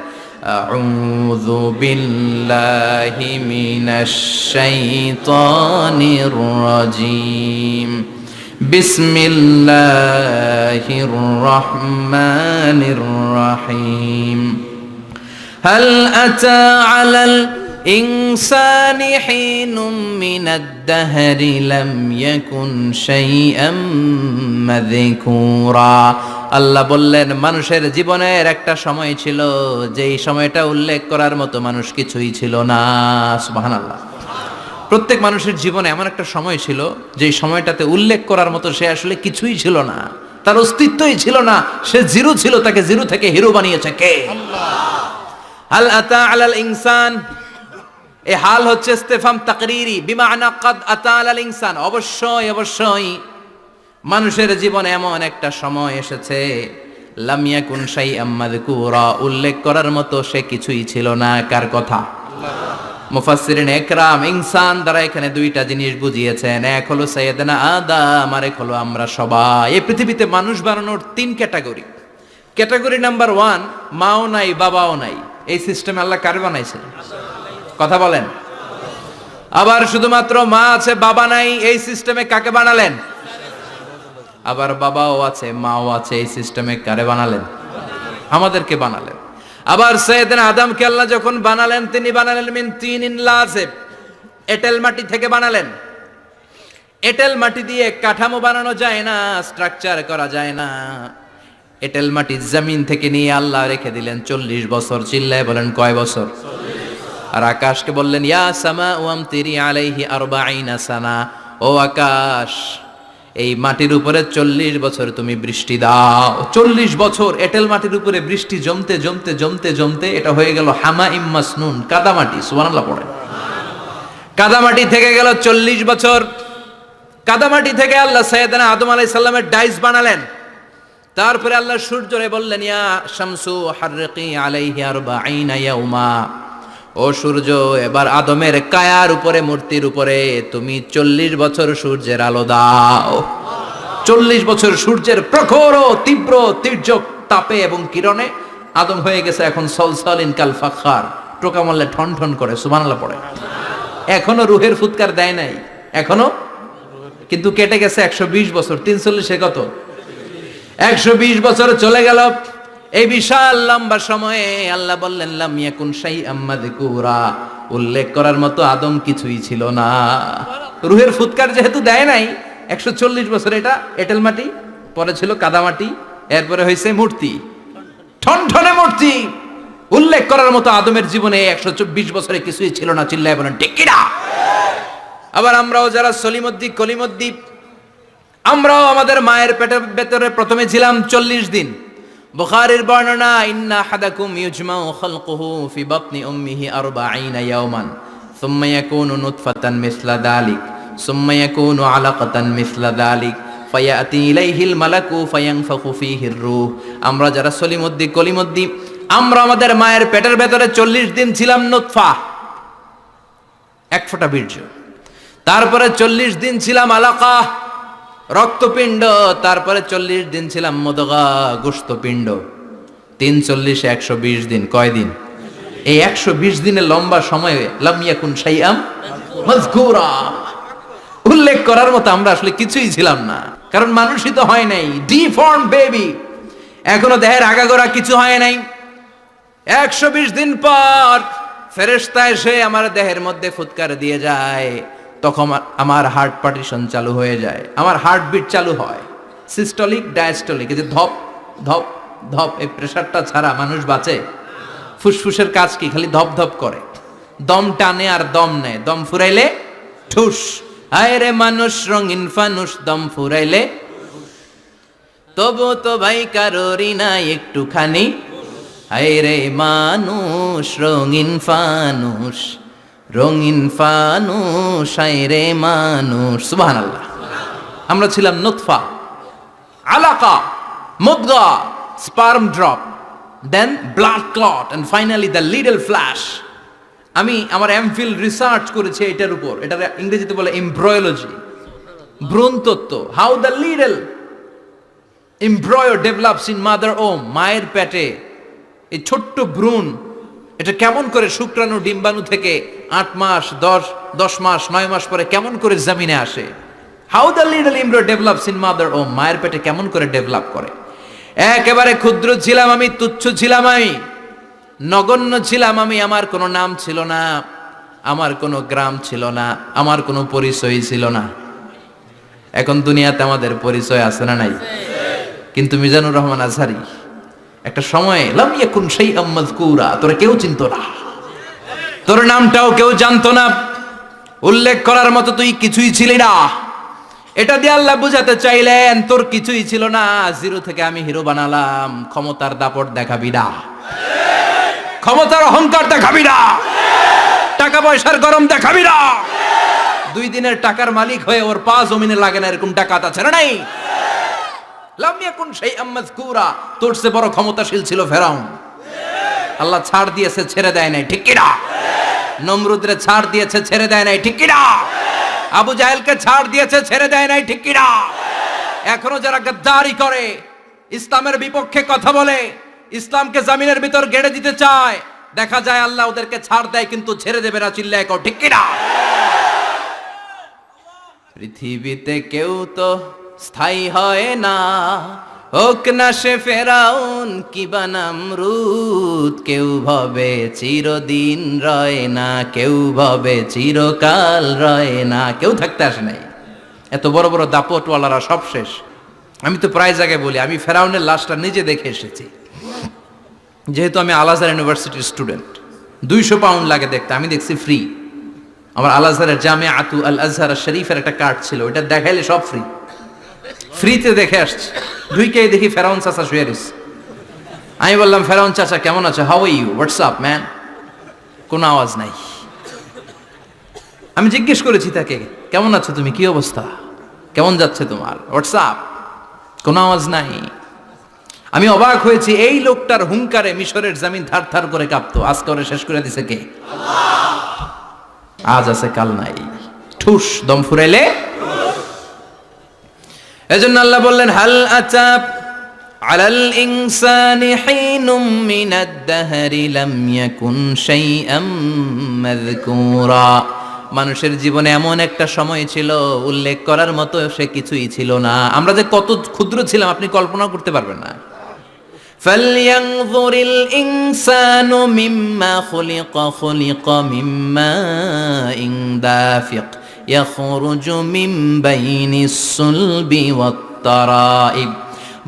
আউযু বিল্লাহি মিনাশ শাইতানির রাজীম, বিসমিল্লাহির রহমানির রহিম। হাল আতা আলাল ইনসানি হিনুম মিনাদ দাহরি লাম ইয়াকুন শাইআম মাযকুরা। আল্লাহ বললেন, মানুষের জীবনের একটা সময় ছিল যেই সময়টা উল্লেখ করার মতো মানুষ কিছুই ছিল না। সুবহানাল্লাহ। প্রত্যেক মানুষের জীবনে এমন একটা সময় ছিল যেই সময়টাতে উল্লেখ করার মতো সে আসলে কিছুই ছিল না, তার অস্তিত্বই ছিল না, সে জিরো ছিল, তাকে জিরো থেকে হিরো বানিয়েছে কে? আল্লাহ। হাল আতা আলাল ইনসান, এই হাল হচ্ছে ইস্তেফাম তাকরিরি, বিমানা কাদ আতা আলাল ইনসান, অবশ্যই অবশ্যই মানুষের জীবনে এমন একটা সময় এসেছে, লাম ইয়াকুন শাইআম মাযকুরা, উল্লেখ করার মতো সে কিছুই ছিল না। কার কথা? মুফাসসিরিন একরাম ইনসান দ্বারা এখানে দুইটা জিনিস বুঝিয়েছেন, এক হলো সাইয়েদনা আদম, আর এক হলো আমরা সবাই। এই পৃথিবীতে মানুষ বানানোর তিন ক্যাটাগরি। ক্যাটাগরি নাম্বার 1, মাও নাই বাবাও নাই, এই সিস্টেম আল্লাহ কার বানাইছে? কথা বলেন। আবার শুধুমাত্র মা আছে বাবা নাই, এই সিস্টেমে কাকে বানালেন? আবার বাবাও আছে মাও আছে, এই সিস্টেমে কারে বানালেন? আমাদেরকে বানালেন। আবার সাইয়েদনা আদমকে আল্লাহ যখন বানালেন, তিনি বানালেন মিন তিনিন লাযিব, এঁটেল মাটি থেকে বানালেন। এঁটেল মাটি দিয়ে কাঠামো বানানো যায় না, স্ট্রাকচার করা যায় না। এঁটেল মাটি জমিন থেকে নিয়ে আল্লাহ রেখে দিলেন 40 বছর। চিল্লায় বলেন, কয় বছর? আর আকাশকে বললেন, ইয়া সামা ওয়ামতিরি আলাইহি 40 সানা, ও আকাশ এই মাটির উপরে 40 বছর তুমি বৃষ্টি দাও। 40 বছর এঁটেল মাটির উপরে বৃষ্টি জমতে জমতে জমতে জমতে এটা হয়ে গেল হামাইম মাসনুন, কাদামাটি। সুবহানাল্লাহ পড়ে। কাদামাটি থেকে গেল 40 বছর। কাদামাটি থেকে আল্লাহ সাইয়েদনা আদম আলাইহিস সালামের ডাইস বানালেন। তারপরে আল্লাহ সূর্যরে বললেন, ইয়া শামসু হাররিকি আলাইহি 40 ইয়াউমা, ও সূর্য এবার আদমের কায়ার উপরে, মূর্তির উপরে তুমি 40 বছর সূর্যের আলো দাও। 40 বছর সূর্যের প্রখর ও তীব্র তির্যক তাপে এবং কিরণে আদম হয়ে গেছে এখন সলসলিন কাল ফাখার, টোকা মারলে ঠন ঠন করে। সুবহানাল্লাহ পড়ে। এখনো রুহের ফুৎকার দেয় নাই, এখনো, কিন্তু কেটে গেছে 120 বছর। 340 কত? 120 বছর চলে গেল। এই বিশাল লম্বা সময়ে আল্লাহ বললেন, লাম ইয়াকুন শাইআম মাযকুরা, উল্লেখ করার মতো আদম কিছুই ছিল না। রুহের ফুৎকার যেহেতু দেয় নাই 140 বছর, এটা এঁটেল মাটি, পরে ছিল কাদামাটি, এরপরে হয়েছে মূর্তি, ঠনঠনে মূর্তি। উল্লেখ করার মতো আদমের জীবনে 124 বছরে কিছুই ছিল না। চিল্লায় বলেন, ঠিক কিনা? আবার আমরাও যারা সলিমুদ্দিন কলিমুদ্দিন, আমরাও আমাদের মায়ের পেটের ভেতরে প্রথমে ছিলাম 40 দিন। বুখারীর বর্ণনা, ইন্না হাদাকুম ইউজমাউ খালকুহু ফি বাতনি উম্মিহি 40 ইয়াওমান সুম্মা ইয়াকুনু নুতফাতান মিসলা যালিক সুম্মা ইয়াকুনু আলাকাতান মিসলা যালিক ফায়াতি ইলাইহিল মালাকু ফায়ানফাখু ফীহির রূহ। আমরা যারা সলিমুদ্দিন কলিমুদ্দিন, আমরা আমাদের মায়ের পেটের ভেতরে 40 দিন ছিলাম নুতফা, এক ফোঁটা বীর্য। তারপরে 40 দিন ছিলাম আলাকা, রক্তপিণ্ড। তারপরে 40 দিন ছিলাম মুদগা, গোশতপিণ্ড। 340 120 দিন। কয় দিন? এই 120 দিনের লম্বা সময়ে লাম ইয়াকুন শাইআম মাযকুরা, উল্লেখ করার মতো আমরা আসলে কিছুই ছিলাম না, কারণ মানুষই তো হয় নাই, ডিফর্ম বেবি, এখনো দেহের আগাগোড়া কিছু হয় নাই। 120 দিন পর ফেরেশতা এসে আমার দেহের মধ্যে ফুৎকার দিয়ে যায়, তখন আমার হার্ট পার্টিশন চালু হয়ে যায়, আমার হার্টবিট চালু হয়, সিস্টোলিক ডায়াস্টোলিক, এই যে ধপ ধপ ধপ, এই প্রেসারটা ছাড়া মানুষ বাঁচে? ফুসফুসের কাজ কি? খালি ধপ ধপ করে, দম টানে আর দম নেয়, দম ফুরাইলে ঠুস। হায় রে মানুষ রঙিন ফানুষ, দম ফুরাইলে তবু তো ভাই কারোরই নাই একটুখানি। হায় রে মানুষ রঙিন ফানুষ, রঙিন ফানুষ, হায় রে মানুষ। সুবহানাল্লাহ। আমরা ছিলাম নুতফা, আলাকা, মুদগা, sperm drop, then blood clot, and finally the little flesh. আমি আমার এমফিল রিসার্চ করেছি এটার উপর। এটার ইংরেজিতে বলে এমব্রয়োলজি, ভ্রূণ তত্ত্ব। How the little এমব্রয়ো develops in mother ওম, মায়ের পেটে এই ছোট্ট ভ্রূণ এটা কেমন করে শুক্রাণু ডিম্বাণু থেকে 8 মাস 10 মাস 9 মাস পরে কেমন করে জমিনে আসে। How the little এমব্রয়ো develops in mother ওম, মায়ের পেটে কেমন করে ডেভেলপ করে। একেবারে ক্ষুদ্র ছিলাম আমি, তুচ্ছ ছিলাম আমি, নগণ্য ছিলাম আমি। আমার কোনো নাম ছিল না, আমার কোনো গ্রাম ছিল না, আমার কোনো পরিচয় ছিল না। এখন দুনিয়াতে আমাদের পরিচয় আছে না নাই? কিন্তু মিজানুর রহমান আজহারী একটা সময়ে লাম ইয়াকুন শাইআম মাযকুরা, তোরা কেউ চিনতো না, তোর নামটাও কেউ জানতো না, উল্লেখ করার মতো তুই কিছুই ছিলি না। এটা দিয়ে আল্লাহ বুঝাতে চাইলেন তোর কিছুই ছিল না, জিরো থেকে আমি হিরো বানালাম। ক্ষমতার দাপট দেখাবি না, ক্ষমতার অহংকার দেখাবি না, টাকা পয়সার গরম দেখাবি না। 2 দিনের টাকার মালিক হয়ে ওর পা জমিনে লাগে না, এরকম টাকা আছে না নাই? লাম ইয়াকুন শাইআম মাযকুরা, তোর চেয়ে বড় ক্ষমতাশীল ছিল ফেরাউন। আল্লাহ ছাড় দিয়েছে, ছেড়ে দেয় নাই, ঠিক কি না? নমরুদরে ছাড় দিয়েছে, ছেড়ে দেয় নাই, ঠিক কি না? আবু জাহেলকে ছাড় দিয়েছে, ছেড়ে দেয় নাই, ঠিক কি না? এখনো যারা গাদ্দারি করে, ইসলামের বিপক্ষে কথা বলে, ইসলামকে জামিনের ভিতর গেড়ে দিতে চায়, দেখা যায় আল্লাহ ওদেরকে ছাড় দেয় কিন্তু ছেড়ে দেবে না। চিল্লায় কও ঠিক কি না? পৃথিবীতে কেউ তো স্থায়ী হয় না, হোক না সে ফেরাউন কিবা নমরুদ। কেউ ভাবে চিরদিন রয় না, কেউ ভাবে চিরকাল রয় না। কেউ থাকতে আসে নাই। এত বড় বড় দাপটওয়ালারা সব শেষ। আমি তো প্রায় জায়গায় বলি আমি ফেরাউনের লাশটা নিজে দেখে এসেছি, যেহেতু আমি আল আজহার ইউনিভার্সিটির স্টুডেন্ট। 200 পাউন্ড লাগে দেখতে, আমি দেখছি ফ্রি। আমার আল আজহারের জামিআতু আল আজহার শরীফের একটা কার্ড ছিল, ওটা দেখাইলে সব ফ্রি, ফ্রিতে দেখে আসছি। ঢুইকে দেখি ফেরাউন চাচা শুয়ে রয়েছে। আমি বললাম ফেরাউন চাচা কেমন আছো, how are you, what's up man. কোনো আওয়াজ নাই। আমি জিজ্ঞেস করেছি তাকে কেমন আছো তুমি, কি অবস্থা, কেমন যাচ্ছে তোমার, হোয়াটসঅ্যাপ, কোনো আওয়াজ নাই। আমি অবাক হয়েছি, এই লোকটার হুঙ্কারে মিশরের জমিন থার থার করে কাঁপতো, আজ করে শেষ করে দিছে কে? আজ আছে কাল নাই, ঠুস, দম ফুরাইলে। এজন্য আল্লাহ বললেন হাল আতাব আলাল ইনসানি হিনুম মিনাদ দাহরি লাম ইয়াকুন শাইআম মাযকুরা। মানুষের জীবনে এমন একটা সময় ছিল উল্লেখ করার মতো সে কিছুই ছিল না। আমরা যে কত ক্ষুদ্র ছিলাম আপনি কল্পনা করতে পারবেন না। ফালইয়ানযুরিল ইনসানু মিম্মা খুলিকা মিম্মা ইন দাফিক ইয়াখরুজু মিন বাইনিস সুলবি ওয়াত তারাইব।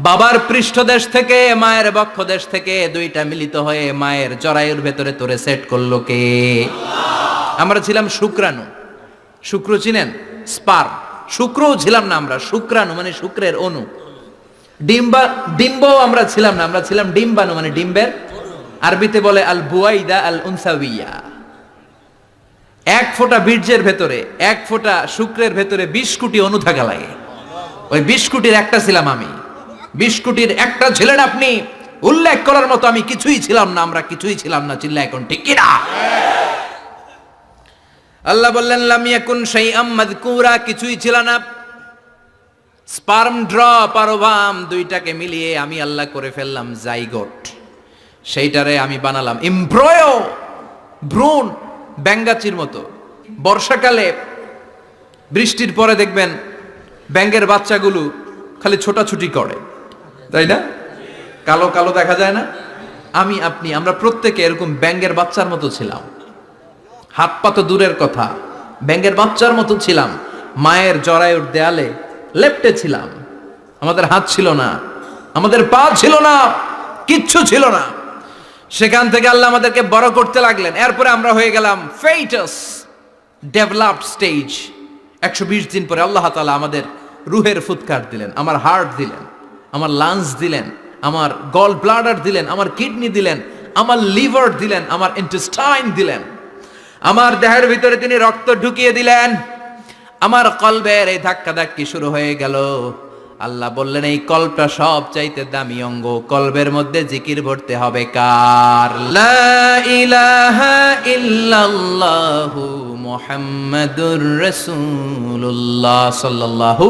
বাবার পৃষ্ঠদেশ থেকে মায়ের বক্ষদেশ থেকে দুইটা মিলিত হয়ে মায়ের জরায়ুর ভেতরে তোরে সেট করলো কে? আমরা ছিলাম শুক্রাণু। শুক্র চিনেন? স্পার্ম। শুক্রও ছিলাম না আমরা, শুক্রাণু মানে শুক্রের অণু। ডিম্বও আমরা ছিলাম না, আমরা ছিলাম ডিম্বাণু মানে ডিম্বের। আরবিতে বলে আল বুয়াইদা আল উনসাউইয়া। 1 ফোঁটা বীর্যের ভেতরে, 1 ফোঁটা শুক্রের ভেতরে 20 কোটি অণু থাকা লাগে। ওই 20 কোটির একটা ছিলাম আমি, 20 কোটির একটা ছিলেন আপনি। উল্লেখ করার মতো আমি কিছুই ছিলাম না, আমরা কিছুই ছিলাম না। চিল্লা এখন ঠিক কি না? আল্লাহ বললেন লাম ইয়াকুন শাইআম মাযকুরা, কিছুই ছিল না। স্পার্ম ড্রপ আর ওভাম দুইটাকে মিলিয়ে আমি আল্লাহ করে ফেললাম জাইগোট। সেইটারে আমি বানালাম এমব্রয়ো, ভ্রূণ, ব্যাঙ্গাচির মতো। বর্ষাকালে বৃষ্টির পরে দেখবেন ব্যাঙ্গের বাচ্চাগুলো খালি ছোটাছুটি করে, তাই না? কালো কালো দেখা যায় না? আমি আপনি আমরা প্রত্যেকে এরকম ব্যাঙ্গের বাচ্চার মতো ছিলাম। হাত পা তো দূরের কথা, ব্যাঙ্গের বাচ্চার মতো ছিলাম। মায়ের জরায়ুর দেয়ালে লেপ্টে ছিলাম। আমাদের হাত ছিল না, আমাদের পা ছিল না, কিচ্ছু ছিল না। সেখান থেকে আল্লাহ আমাদেরকে বড় করতে লাগলেন। এরপরে আমরা হয়ে গেলাম ফেটাস, ডেভেলপড স্টেজ। 120 দিন পরে আল্লাহ তাআলা আমাদের রুহের ফুৎকার দিলেন, আমার হার্ট দিলেন, আমার লাংস দিলেন, আমার গল ব্লাডার দিলেন, আমার কিডনি দিলেন, আমার লিভার দিলেন, আমার ইন্টেস্টাইন দিলেন, আমার দেহের ভিতরে তিনি রক্ত ঢুকিয়ে দিলেন। আমার কলবের এই ধাক্কা ধাক্কি শুরু হয়ে গেল। আল্লাহ বললেন এই কলবটা সব চাইতে দামি অঙ্গ, কলবের মধ্যে জিকির ভরতে হবে কার? লা ইলাহা ইল্লাল্লাহু মুহাম্মাদুর রাসূলুল্লাহ সাল্লাল্লাহু।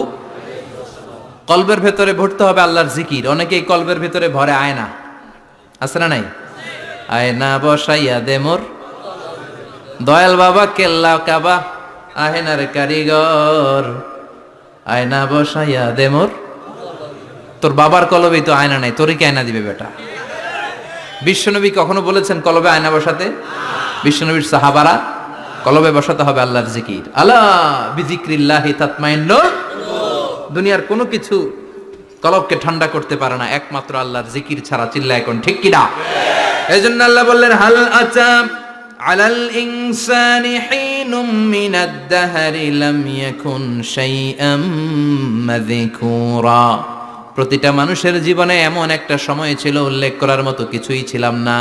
কলবের ভেতরে ভরতে হবে আল্লাহর জিকির। অনেকেই কলবের ভেতরে ভরে আয়না, আছে না নাই? আয়না বসাইয়া দে মোর দয়াল বাবা কেল্লা কাবা, আহেনার কারিগর আয়না বসাইয়া দে মোর। তোর বাবার কলবেই তো আয়না নাই, তোরই কি আয়না দিবে বেটা? বিশ্বনবী কখনো বলেছেন কলবে আয়না বসাতে? বিশ্বনবীর সাহাবারা কলবে বসাতে হবে আল্লাহর জিকির। আলা বিযিক্রিল্লাহি তাতমাইন্নুল। দুনিয়ার কোনো কিছু কলবকে ঠান্ডা করতে পারে না, একমাত্র আল্লাহর জিকির ছাড়া। চিল্লা এখন ঠিক কিনা? এজন্য আল্লাহ বললেন হাল আতা আলাল ইনসানি হিনুম মিনাদ দাহরি লাম ইয়াকুন শাইআম মাযকুরা। প্রতিটা মানুষের জীবনে এমন একটা সময় ছিল উল্লেখ করার মতো কিছুই ছিলাম না।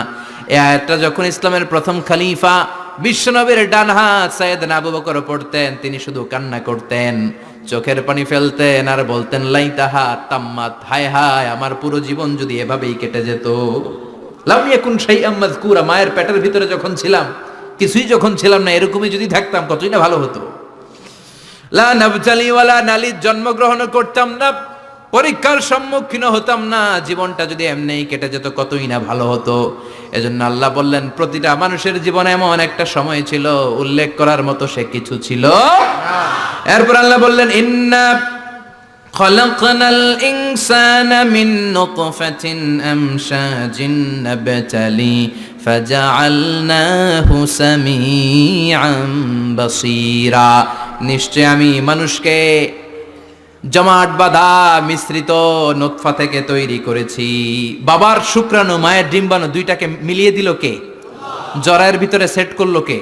এই আয়াতটা যখন ইসলামের প্রথম খলিফা বিশ্বনবীর ডান হাত সাইয়েদনা আবু বকর পড়তেন, তিনি শুধু কান্না করতেন, চোখের পানি ফেলতেন আর বলতেন লাইতাহা তাম্মাত, হায় হায় আমার পুরো জীবন যদি এভাবেই কেটে যেত। লাম ইয়াকুন শাইআম মাযকুরা, মায়ের পেটের ভিতরে যখন ছিলাম, কিছুই যখন ছিলাম না, এরকমই যদি থাকতাম কতই না ভালো হতো। লা নাবতালি ওয়ালা নালিদ, জন্মগ্রহণ করতাম না, পরীক্ষার সম্মুখীন হতাম না, জীবনটা যদি এমনিই কেটে যেত কতই না ভালো হতো। এজন্য আল্লাহ বললেন প্রতিটা মানুষের জীবনে এমন একটা সময় ছিল উল্লেখ করার মতো সে কিছু ছিল না। এরপর আল্লাহ বললেন ইন্না খলাকনাল ইনসানা মিন নুতফাতিন আমশাজিন নাবতালি ফাজআলনাহু সামিআন বাসীরা। নিশ্চয় আমি মানুষকে জমাট বাঁধা মিশ্রিত নুতফা থেকে তৈরি করেছি। বাবার শুক্রাণু মায়ের ডিম্বাণু দুইটাকে মিলিয়ে দিল কে? জরায়ের ভিতরে সেট করলো কে?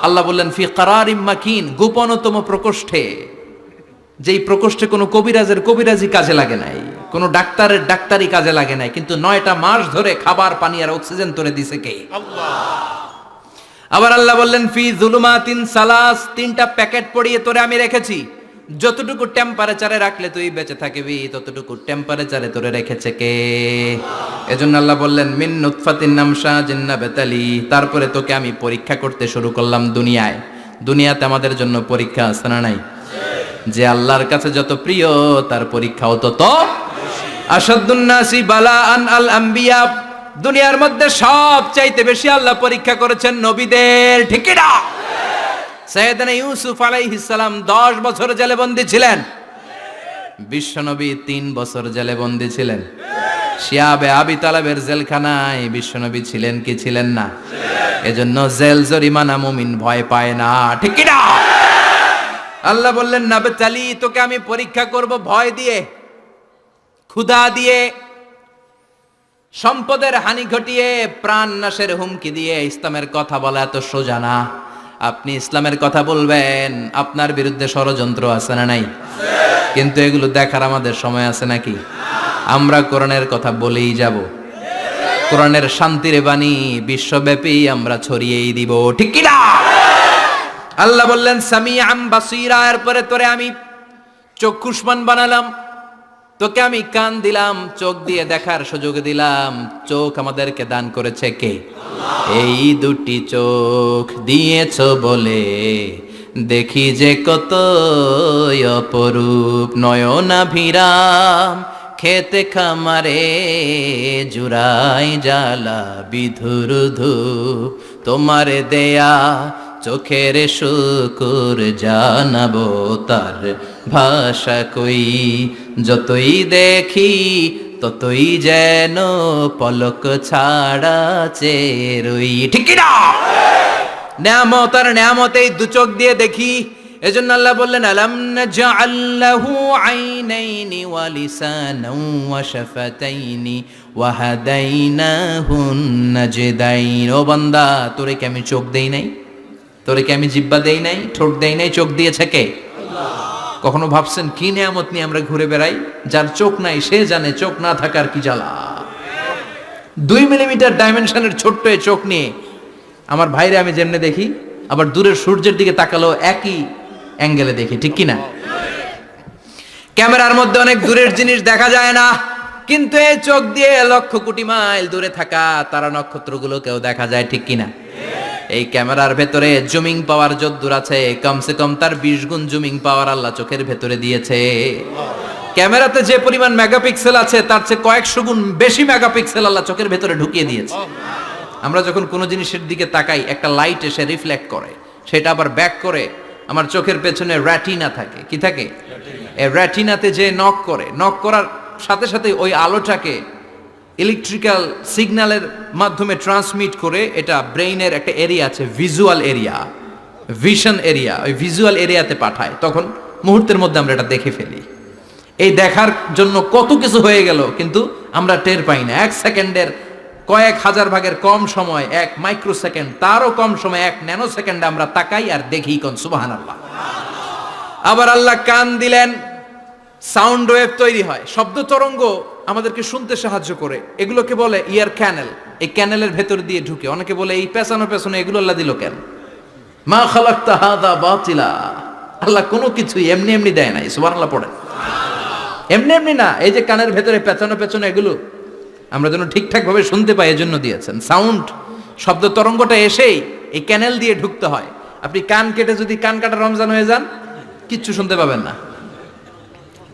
আল্লাহ বললেন ফি কারারিম মাকিন, গোপনতম প্রকোষ্ঠে। যেই প্রকোষ্ঠে কোনো কবিরাজের কবিরাজি কাজে লাগে নাই, কোনো ডাক্তারের ডাক্তারি কাজে লাগে নাই, কিন্তু 9টা মাস ধরে খাবার পানি আর অক্সিজেন তোরে দিছে কে? আল্লাহ। আবার আল্লাহ বললেন ফি যুলুমাতিন সালাস, 3টা প্যাকেট পড়িয়ে তোরে আমি রেখেছি। যতটুকু টেম্পারেচারে রাখলে তুই বেঁচে থাকবি, ততটুকু টেম্পারেচারে তোরে রেখেছে কে? এজন্য আল্লাহ বললেন মিন নুতফাতিন আমশাজিন নাবতালি, তারপরে তোকে আমি পরীক্ষা করতে শুরু করলাম দুনিয়ায়। দুনিয়াতে আমাদের জন্য পরীক্ষা আছে না নাই? যে আল্লাহর কাছে যত প্রিয় তার পরীক্ষাও তত আসাদুন নাসি বালাআন আল আম্বিয়া। দুনিয়ার মধ্যে সব চাইতে বেশি আল্লাহ পরীক্ষা করেছেন নবীদের, ঠিক কি না? সাইয়েদনা ইউসুফ আলাইহিস সালাম 10 বছর জেলে বন্দী ছিলেন, বিশ্বনবী 3 বছর জেলে বন্দী ছিলেন। শিয়াবে আবি তালেবের জেলখানায় বিশ্বনবী ছিলেন কি ছিলেন না? এজন্য জেল জরিমানা মুমিন ভয় পায় না, ঠিক কি না? আল্লাহ বললেন নাবতালি, তোকে আমি পরীক্ষা করব ভয় দিয়ে, ক্ষুধা দিয়ে, সম্পদের হানি ঘটিয়ে, প্রাণ নাশের হুমকি দিয়ে। ইসলামের কথা বলা এত সোজা না। আপনি ইসলামের কথা বলবেন, আপনার বিরুদ্ধে ষড়যন্ত্র আছে না নাই? কিন্তু এগুলো দেখার আমাদের সময় আছে নাকি? আমরা কোরআনের কথা বলেই যাব, কোরআনের শান্তির বাণী বিশ্বব্যাপী আমরা ছড়িয়েই দিব, ঠিক কি না? আল্লাহ বললেন সামিআম বাসীরা, এরপরে তোরে আমি চক্ষুষ্মান বানালাম, তোকে আমি কান দিলাম, চোখ দিয়ে দেখার সুযোগ দিলাম। চোখ আমাদেরকে দান করেছে কে? এই দুটি চোখ দিয়েছ বলে দেখি যে কত অপরূপ, নয়নাভিরাম খেতে খামারে জুড়াই জ্বালা বিধুর ধূপ, তোমার দেয়া চোখের শুকুর জানাবো তার ভাষা কই, যতই দেখি ততই যেন পলক ছাড়া চেরই, ঠিক কি না? নেয়ামত আর নেয়ামত, এই দু চোখ দিয়ে দেখি, এজন্য আল্লাহ বললেন আলাম নাজআল লাহু আইনাইনি ওয়া লিসানাও ওয়া শাফাতাইনি ওয়া হাদাইনাহুন নাজদাইন। ও বান্দা, তোরে কি আমি চোখ দেই নাই? তোরে কি আমি জিহ্বা দেই নাই, ঠোঁট দেই নাই? চোখ দিয়েছে কে? আল্লাহ। কখনো ভাবছেন কি নিয়ামত নিয়ে আমরা ঘুরে বেড়াই? যার চোখ নাই সে জানে চোখ না থাকার কি জ্বালা। 2 মিলিমিটার ডাইমেনশনের ছোট্ট এই চোখ নিয়ে আমার ভাইরে আমি যেমনে দেখি, আবার দূরের সূর্যের দিকে তাকালেও একই অ্যাঙ্গেলে দেখি, ঠিক কি না? ক্যামেরার মধ্যে অনেক দূরের জিনিস দেখা যায় না, কিন্তু এই চোখ দিয়ে লক্ষ কোটি মাইল দূরে থাকা তারা নক্ষত্রগুলোকেও দেখা যায়, ঠিক কি না? এই ক্যামেরার ভেতরে জুমিং পাওয়ার যদ্দূর আছে, কমসে কম তার 20 গুণ জুমিং পাওয়ার আল্লাহ চোখের ভেতরে দিয়েছে। ক্যামেরাতে যে পরিমাণ মেগাপিক্সেল আছে তার চেয়ে কয়েকশো গুণ বেশি মেগাপিক্সেল আল্লাহ চোখের ভেতরে ঢুকিয়ে দিয়েছে। আমরা যখন কোনো জিনিসের দিকে তাকাই, একটা লাইট এসে রিফ্লেক্ট করে, সেটা আবার ব্যাক করে আমার চোখের পেছনে রেটিনা থাকে। কি থাকে? এই রেটিনাতে যে নক করে, নক করার সাথে সাথে ওই আলোটাকে ইলেকট্রিক্যাল সিগন্যালের মাধ্যমে ট্রান্সমিট করে এটা ব্রেইনের একটা এরিয়া আছে, ভিজুয়াল এরিয়া, ভিশন এরিয়া, ওই ভিজুয়াল এরিয়াতে পাঠায়। তখন মুহূর্তের মধ্যে আমরা এটা দেখে ফেলি। এই দেখার জন্য কত কিছু হয়ে গেল, কিন্তু আমরা টের পাই না। 1 সেকেন্ডের কয়েক হাজার ভাগের কম সময়, 1 মাইক্রোসেকেন্ড, তারও কম সময়, 1 ন্যানো সেকেন্ডে আমরা তাকাই আর দেখি। কোন সুবহানাল্লাহ। আবার আল্লাহ কান দিলেন, সাউন্ড ওয়েভ তৈরি হয়, শব্দ তরঙ্গ আমাদেরকে শুনতে সাহায্য করে। এগুলোকে বলে ইয়ার ক্যানেল। এই ক্যানেলের ভেতর দিয়ে ঢুকে। অনেকে বলে এই পেছানো পেছনে এগুলো আল্লাহ দিল কেন? মা খালাকতা হাযা বাতিলা। আল্লাহ কোনো কিছুই এমনি এমনি দেয় নাই। সুবহানাল্লাহ পড়ে। এমনি এমনি না, এই যে কানের ভেতরে পেছানো পেছনে এগুলো আমরা যেন ঠিকঠাক ভাবে শুনতে পাই, এজন্য দিয়েছেন। সাউন্ড, শব্দ তরঙ্গটা এসেই এই ক্যানেল দিয়ে ঢুকতে হয়। আপনি কান কেটে যদি কান কাটা রমজান হয়ে যান, কিচ্ছু শুনতে পাবেন না।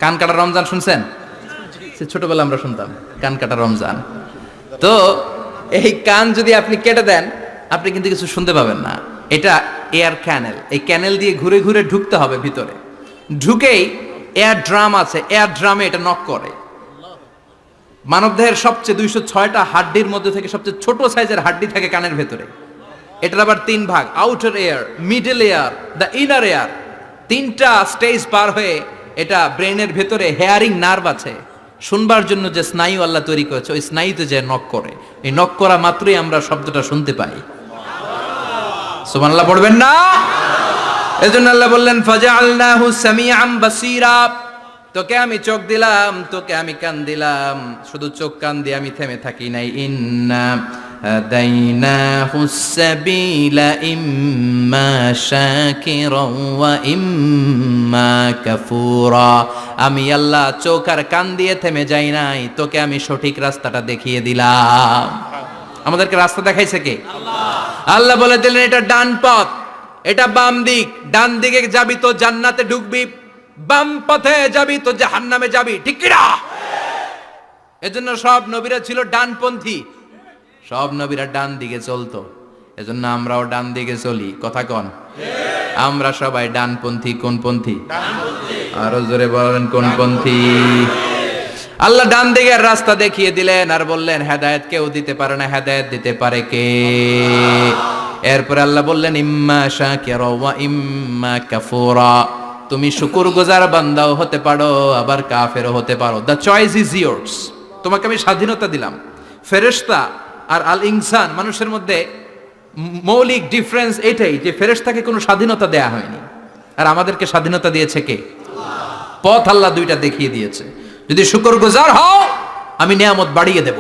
কান কাটা রমজান শুনছেন? ছোটবেলা আমরা শুনতাম কান কাটা রমজান। তো এই কান যদি আপনি কেটে দেন, আপনি কিন্তু কিছু শুনতে পাবেন না। এটা এয়ার ক্যানেল। এই ক্যানেল দিয়ে ঘুরে ঘুরে ঢুকতে হবে ভিতরে। ঢুকেই এয়ার ড্রাম আছে, এয়ার ড্রামে এটা নক করে। মানবদেহের সবচেয়ে 206টা হাড্ডির মধ্যে থেকে সবচেয়ে ছোট সাইজের হাড্ডি থাকে কানের ভেতরে। এটার আবার 3 ভাগ, outer air, middle air, the inner air. 3টা স্টেজ পার হয়ে এটা ব্রেনের ভেতরে হেয়ারিং নার্ভ আছে, শুনবার জন্য যে স্নায়ু আল্লাহ তৈরি করেছে, ওই স্নায়ুতে যে নক করে, এই নক করা মাত্রই আমরা শব্দটা শুনতে পাই। সুবহানাল্লাহ পড়বেন না? এজন্য আল্লাহ বললেন ফাজআলনাহু সামিআম বাসীরা। তোকে আমি চোখ দিলাম, তোকে আমি কান দিলাম। শুধু চোখ কান দিয়ে আমি থেমে থাকি নাই। ইন্না হাদাইনাহুস সাবিলা ইম্মা শাকিরা ওয়া ইম্মা কাফুরা। আমি আল্লাহ চোখ আর কান দিয়ে থেমে যাই নাই, তোকে আমি সঠিক রাস্তাটা দেখিয়ে দিলাম। আমাদেরকে রাস্তা দেখাইছে কে? আল্লাহ। আল্লাহ বলে দিলেন এটা ডান পথ, এটা বাম দিক। ডান দিকে যাবি তো জান্নাতে ঢুকবি, বাম পথে যাবি তো জাহান্নামে যাবি, ঠিক কি না? এজন্য সব নবীরা ছিল ডানপন্থী, সব নবীরা ডান দিকে চলতো। এজন্য আমরাও ডান দিকে চলি। কথা কন? আমরা সবাই ডানপন্থী। কোন পন্থী? আরো জোরে বলেন, কোন পন্থী? আল্লাহ ডান দিকের রাস্তা দেখিয়ে দিলেন আর বললেন হেদায়েত কেউ দিতে পারে না, হেদায়েত দিতে পারে কে? এরপর আল্লাহ বললেন ইম্মা শাকিরা ওয়া ইম্মা কাফুরা। তুমি শুকরগুজার বান্দাও হতে পারো, আবার কাফেরও হতে পারো। The choice is years. তোমাকে আমি স্বাধীনতা দিলাম। ফেরেশতা আর আল ইনসান, মানুষের মধ্যে মৌলিক ডিফারেন্স এটাই যে ফেরেশতাকে কোনো স্বাধীনতা দেয়া হয়নি, আর আমাদেরকে স্বাধীনতা দিয়েছে কে? পথ আল্লাহ দুইটা দেখিয়ে দিয়েছে। যদি শুকরগুজার হও, আমি নিয়ামত বাড়িয়ে দেব।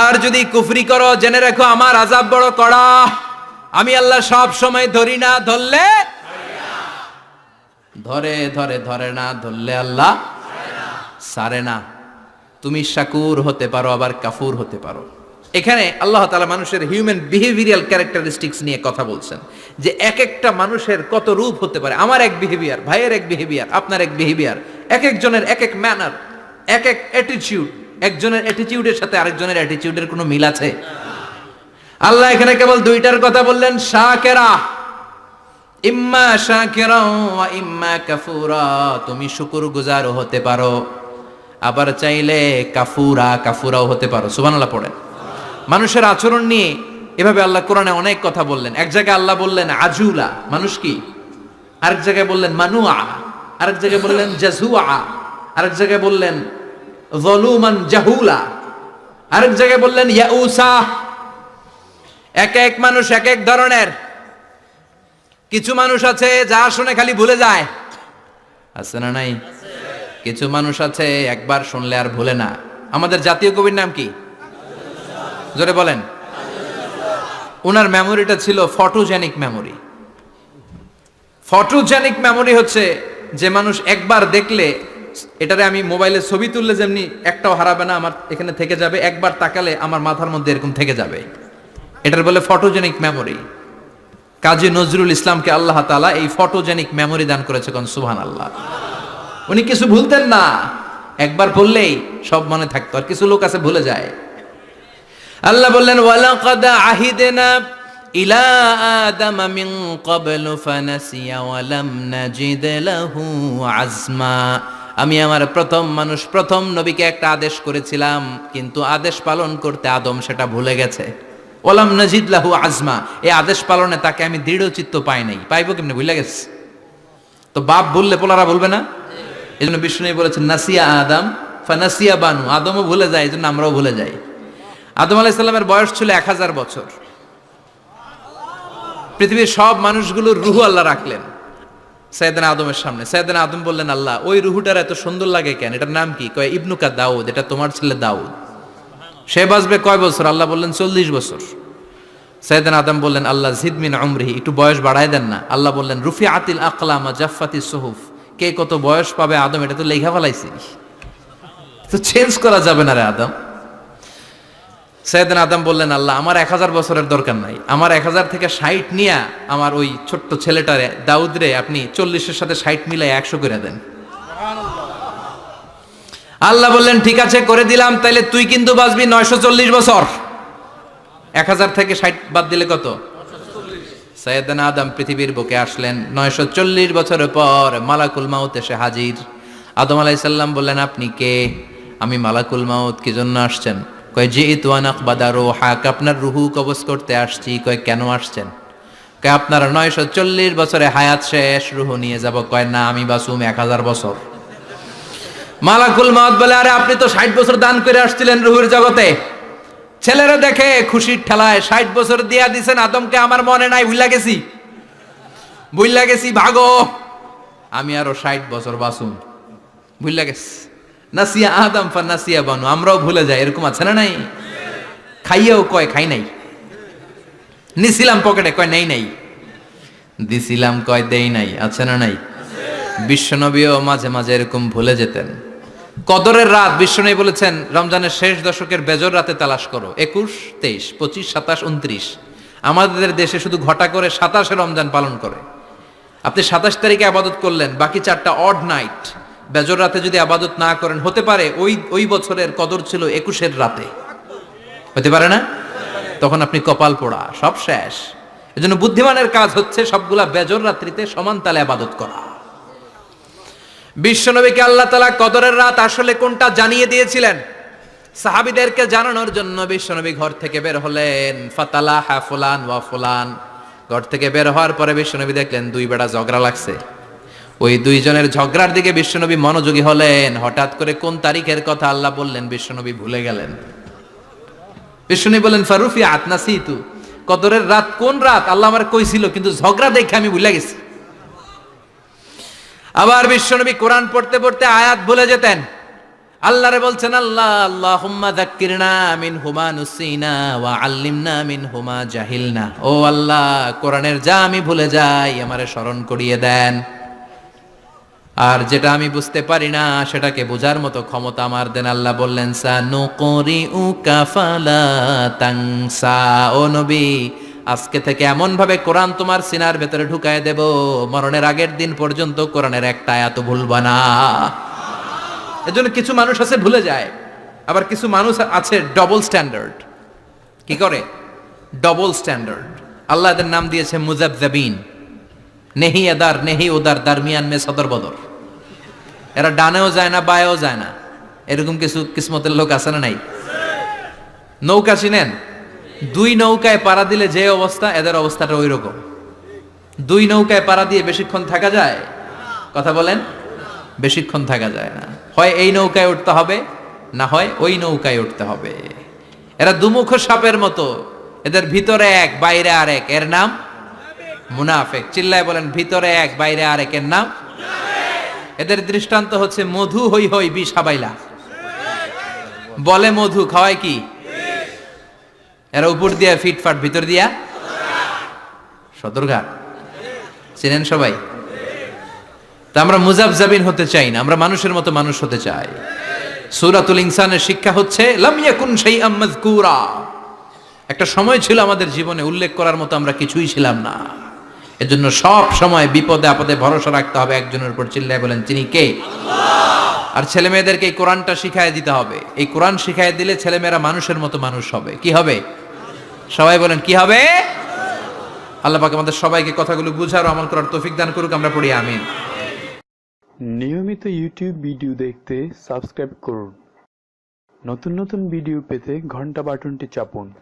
আর যদি কুফরি করো, জেনে রাখো আমার আযাব বড় কড়া। আমি আল্লাহ সব সময় ধরি না, ধরলে ধরে, ধরে ধরে না, ধরলে আল্লাহ সারে না। তুমি শাকুর হতে পারো, আবার কাফুর হতে পারো। এখানে আল্লাহ তাআলা মানুষের হিউম্যান বিহেভিয়ারাল ক্যারেক্টারিস্টিক্স নিয়ে কথা বলছেন, যে এক একটা মানুষের কত রূপ হতে পারে। আমার এক বিহেভিয়ার, ভাইয়ের এক বিহেভিয়ার, আপনার এক বিহেভিয়ার, এক একজনের এক এক ম্যানার, এক এক অ্যাটিটিউড। একজনের অ্যাটিটিউডের সাথে আরেকজনের অ্যাটিটিউডের কোনো মিল আছে? আল্লাহ এখানে কেবল দুইটার কথা বললেন, শাকিরা, ইম্মা শাকিরা ওয়া ইম্মা কাফুরা। তুমি শুকরগুজারও হতে পারো, আবার চাইলে কাফুরাও হতে পারো। সুবহানাল্লাহ পড়েন। মানুষের আচরণ নিয়ে এভাবে আল্লাহ কোরআনে অনেক কথা বললেন। এক জায়গায় আল্লাহ বললেন আজুলা, মানুষ কি আরেক জায়গায় বললেন মানুআ, আরেক জায়গায় বললেন জাজুআ, আরেক জায়গায় বললেন যলুমান জাহুলা, আরেক জায়গায় বললেন ইয়াউসা। এক এক মানুষ এক এক ধরনের। কিছু মানুষ আছে যা শুনে খালি ভুলে যায়, আছে না নাই? কিছু মানুষ আছে একবার শুনলে আর ভুলে না। আমাদের জাতীয় কবির নাম কি? জোরে বলেন। ওনার মেমোরিটা ছিল ফটোজেনিক মেমোরি। ফটোজেনিক মেমোরি হচ্ছে যে মানুষ একবার দেখলে, এটারে আমি মোবাইলে ছবি তুললে যেমনি একটাও হারাবে না, আমার এখানে থেকে যাবে, একবার তাকালে আমার মাথার মধ্যে এরকম থেকে যাবে, এটার বলে ফটোজেনিক মেমোরি। কাজী নজরুল ইসলামকে আল্লাহ তাআলা এই ফটোজেনিক মেমোরি দান করেছে, কোন সুবহানাল্লাহ। উনি কিছু ভুলতেন না, একবার বললেই সব মনে থাকতো। আর কিছু লোক আছে ভুলে যায়। আল্লাহ বললেন ওয়ালাকাদ আহিদনা ইলা আদামা মিন ক্বাবলু ফানাসিয়া ওয়া লাম নাজিদ লাহু আজমা। আমি আমার প্রথম মানুষ, প্রথম নবীকে একটা আদেশ করেছিলাম, কিন্তু আদেশ পালন করতে আদম সেটা ভুলে গেছে। ওয়ালাম নাজিদ লাহু আজমা, এই আদেশ পালনে তাকে আমি দৃঢ় চিত্ত পাই নাই। পাইবো কেমনে? ভুলে গেছে। তো বাপ বললে পোলারা বলবে না? এই জন্য বিষ্ণু বলেছেন নাসিয়া আদম ফানাসিয়া বানু, আদমও ভুলে যায়, এই জন্য আমরাও ভুলে যাই। আদম আলাইহিস সালামের বয়স ছিল 1000 বছর। পৃথিবীর সব মানুষগুলোর রুহু আল্লাহ রাখলেন সাইয়েদনা আদমের সামনে। সাইয়েদনা আদম বললেন, আল্লাহ ওই রুহুটার এত সুন্দর লাগে কেন? এটার নাম কি? কয় ইবনুকা দাউদ, এটা তোমার ছেলে দাউদ। সে বাঁচবে কয় বছর? আল্লাহ বললেন 40 বছর। সাইয়েদনা আদম বললেন, আল্লাহ জিদ মিন উমরিহি, একটু বয়স বাড়ায় দেন না। আল্লাহ বললেন রুফিআতিল আকলাম ওয়া জাফফাতিস সুহুফ, কে কত বয়স পাবে আদম এটা তো লেখা ফেলাইছি, তো চেঞ্জ করা যাবে না রে আদম। সাইয়েদনা আদম বললেন, আল্লাহ আমার 1000 বছরের দরকার নাই, আমার 1000 থেকে 60 নিয়ে আমার ওই ছোট্ট ছেলেটারে দাউদ রে আপনি 40-এর সাথে 60 মিলাই 100 করে দেন। আল্লাহ বললেন ঠিক আছে করে দিলাম, তাইলে তুই কিন্তু বাঁচবি 940 বছর। 1000 থেকে 60 বাদ দিলে কত? সাইয়েদনা আদম পৃথিবীর বুকে আসলেন 940 বছরের পর। মালাকুল মাউত এসে হাজির। আদম আলাইহিস সালাম বললেন, আপনি কে? আমি মালাকুল মাউত। কি জন্য আসছেন? কয় জিইতু আন আকবাদা রূহাক, আপনার রুহু কবজ করতে আসছি। কয় কেন আসছেন? কয় আপনার 940 বছরে হায়াত শেষ, রুহু নিয়ে যাব। কয় না, আমি বাঁচুম 1000 বছর। মালাকুল মাউত বলে, আরে আপনি তো 60 বছর দান করে আসছিলেন রুহুর জগতে, ছেলেরা দেখে খুশির ঠেলায় 60 বছর দিয়া দিছেন আদমকে, আমার মনে নাই, ভুইলা গেছি, ভাগো, আমি আরো 60 বছর বাঁচুম। ভুইলা গেছি। নাসিয়া আদম ফানাসিয়া বানু, আমরাও ভুলে যাই, এরকম আছে না নাই? খাইয়াও কয় খাই নাই, নিছিলাম পকেটে কয় নেই নাই, দিছিলাম কয় দেই নাই, আছে না নাই? বিশ্বনবীও মাঝে মাঝে এরকম ভুলে যেতেন। কদরের রাত বিশ্বনবী বলেছেন রমজানের শেষ দশকের বেজর রাতে তালাশ করো। 21, 23, 25, 27, 29। আমাদের দেশে শুধু ঘটা করে 27-এ রমজান পালন করে। আপনি 27 তারিখে আবাদত করলেন, বাকি 4টা অড নাইট বেজর রাতে যদি আবাদত না করেন, হতে পারে ওই বছরের কদর ছিল 21-এর রাতে, হতে পারে না? তখন আপনি কপাল পোড়া, সব শেষ। এজন্য বুদ্ধিমানের কাজ হচ্ছে সবগুলা বেজর রাত্রিতে সমান তালে আবাদত করা। বিশ্বনবীকে আল্লাহ তাআলা কদরের রাত আসলে কোনটা জানিয়ে দিয়েছিলেন। সাহাবীদেরকে জানানোর জন্য বিশ্বনবী ঘর থেকে বের হলেন। ফাতালাহা ফুলান ওয়া ফুলান, ঘর থেকে বের হওয়ার পরে বিশ্বনবী দেখলেন 2 বেড়া ঝগড়া লাগছে। ওই 2 জনের ঝগড়ার দিকে বিশ্বনবী মনোযোগী হলেন। হঠাৎ করে কোন তারিখের কথা আল্লাহ বললেন, বিশ্বনবী ভুলে গেলেন। বিশ্বনবী বলেন ফারুফিআত নাসিতু, কদরের রাত কোন রাত আল্লাহ আমার কইছিল, কিন্তু ঝগড়া দেখে আমি ভুলে গেছি। আবার বিশ্বনবী কোরআন পড়তে পড়তে আয়াত ভুলে যেতেন। আল্লাহরে বলছেন, আল্লাহ আল্লাহুম্মা যাক্কিরনা মিনহুমা নুসিনা ওয়া আল্লিমনা মিনহুমা জাহিলনা। ও আল্লাহ, কোরআনের যা আমি ভুলে যাই আমারে স্মরণ করিয়ে দেন, আর যেটা আমি বুঝতে পারি না সেটাকে বোঝার মতো ক্ষমতা আমার দেন। আল্লাহ বললেন সানুকরিউকা ফালা তানসা, ও নবী আজকে থেকে এমন ভাবে কোরআন তোমার সিনার ভেতরে ঢুকায় দেব, মরণের আগের দিন পর্যন্ত কোরআনের একটা আয়াত ভুলবা না। এজন্য কিছু মানুষ আছে ভুলে যায়, আবার কিছু মানুষ আছে ডবল স্ট্যান্ডার্ড। কি করে? Double standard. আল্লাহ এদের নাম দিয়েছে মুযাবযাবিন, নেহি এদার নেহি ওদার, দারমিয়ান মে সদর বদর। এরা ডানেও যায় না বায়েও যায় না, এরকম কিছু কিসমতের লোক আছে না নাই? নৌকা চিনেন? 2 নৌকায় পাড়া দিলে যে অবস্থা, এদের অবস্থাটা ওই রকম। দুই নৌকায় পাড়া দিয়ে বেশিক্ষণ থাকা যায়? কথা বলেন, বেশিক্ষণ থাকা যায় না। হয় এই নৌকায় উঠতে হবে, না হয় ওই নৌকায় উঠতে হবে। এরা দুমুখ সাপের মতো, এদের ভিতরে এক বাইরে আরেক, এর নাম মুনাফিক। চিল্লায় বলেন, ভিতরে এক বাইরে আরেক, এর নাম। এদের দৃষ্টান্ত হচ্ছে মধু হই হই বিষ হাবাইলা। বলে মধু, খাওয়ায় কি? এরা উপর দিয়া ফিটফাট, ভিতর দিয়া সদরঘাট। চিনেন সবাই? তা আমরা মুজাবজাবিন হতে চাই না, আমরা মানুষের মতো মানুষ হতে চাই। সূরাতুল ইনসানের শিক্ষা হচ্ছে লাম ইয়াকুন শাইআম মাযকুরা। একটা সময় ছিল আমাদের জীবনে উল্লেখ করার মতো আমরা কিছুই ছিলাম না। এজন্য সব সময় বিপদে আপদে ভরসা রাখতে হবে একজনের উপর। চিল্লায় বলেন, তিনি কে? আল্লাহ। আর ছেলে মেয়েদেরকে এই কোরআনটা শিখায় দিতে হবে। এই কোরআন শিখায় দিলে ছেলেমেয়েরা মানুষের মতো মানুষ হবে। কি হবে? সবাই বলেন, কি হবে? আল্লাহ পাক আমাদের সবাইকে কথাগুলো বুঝার ও আমল করার তৌফিক দান করুক। আমরা পড়ি আমিন। নিয়মিত ইউটিউব ভিডিও দেখতে সাবস্ক্রাইব করুন। নতুন নতুন ভিডিও পেতে ঘন্টা বাটনটি চাপুন।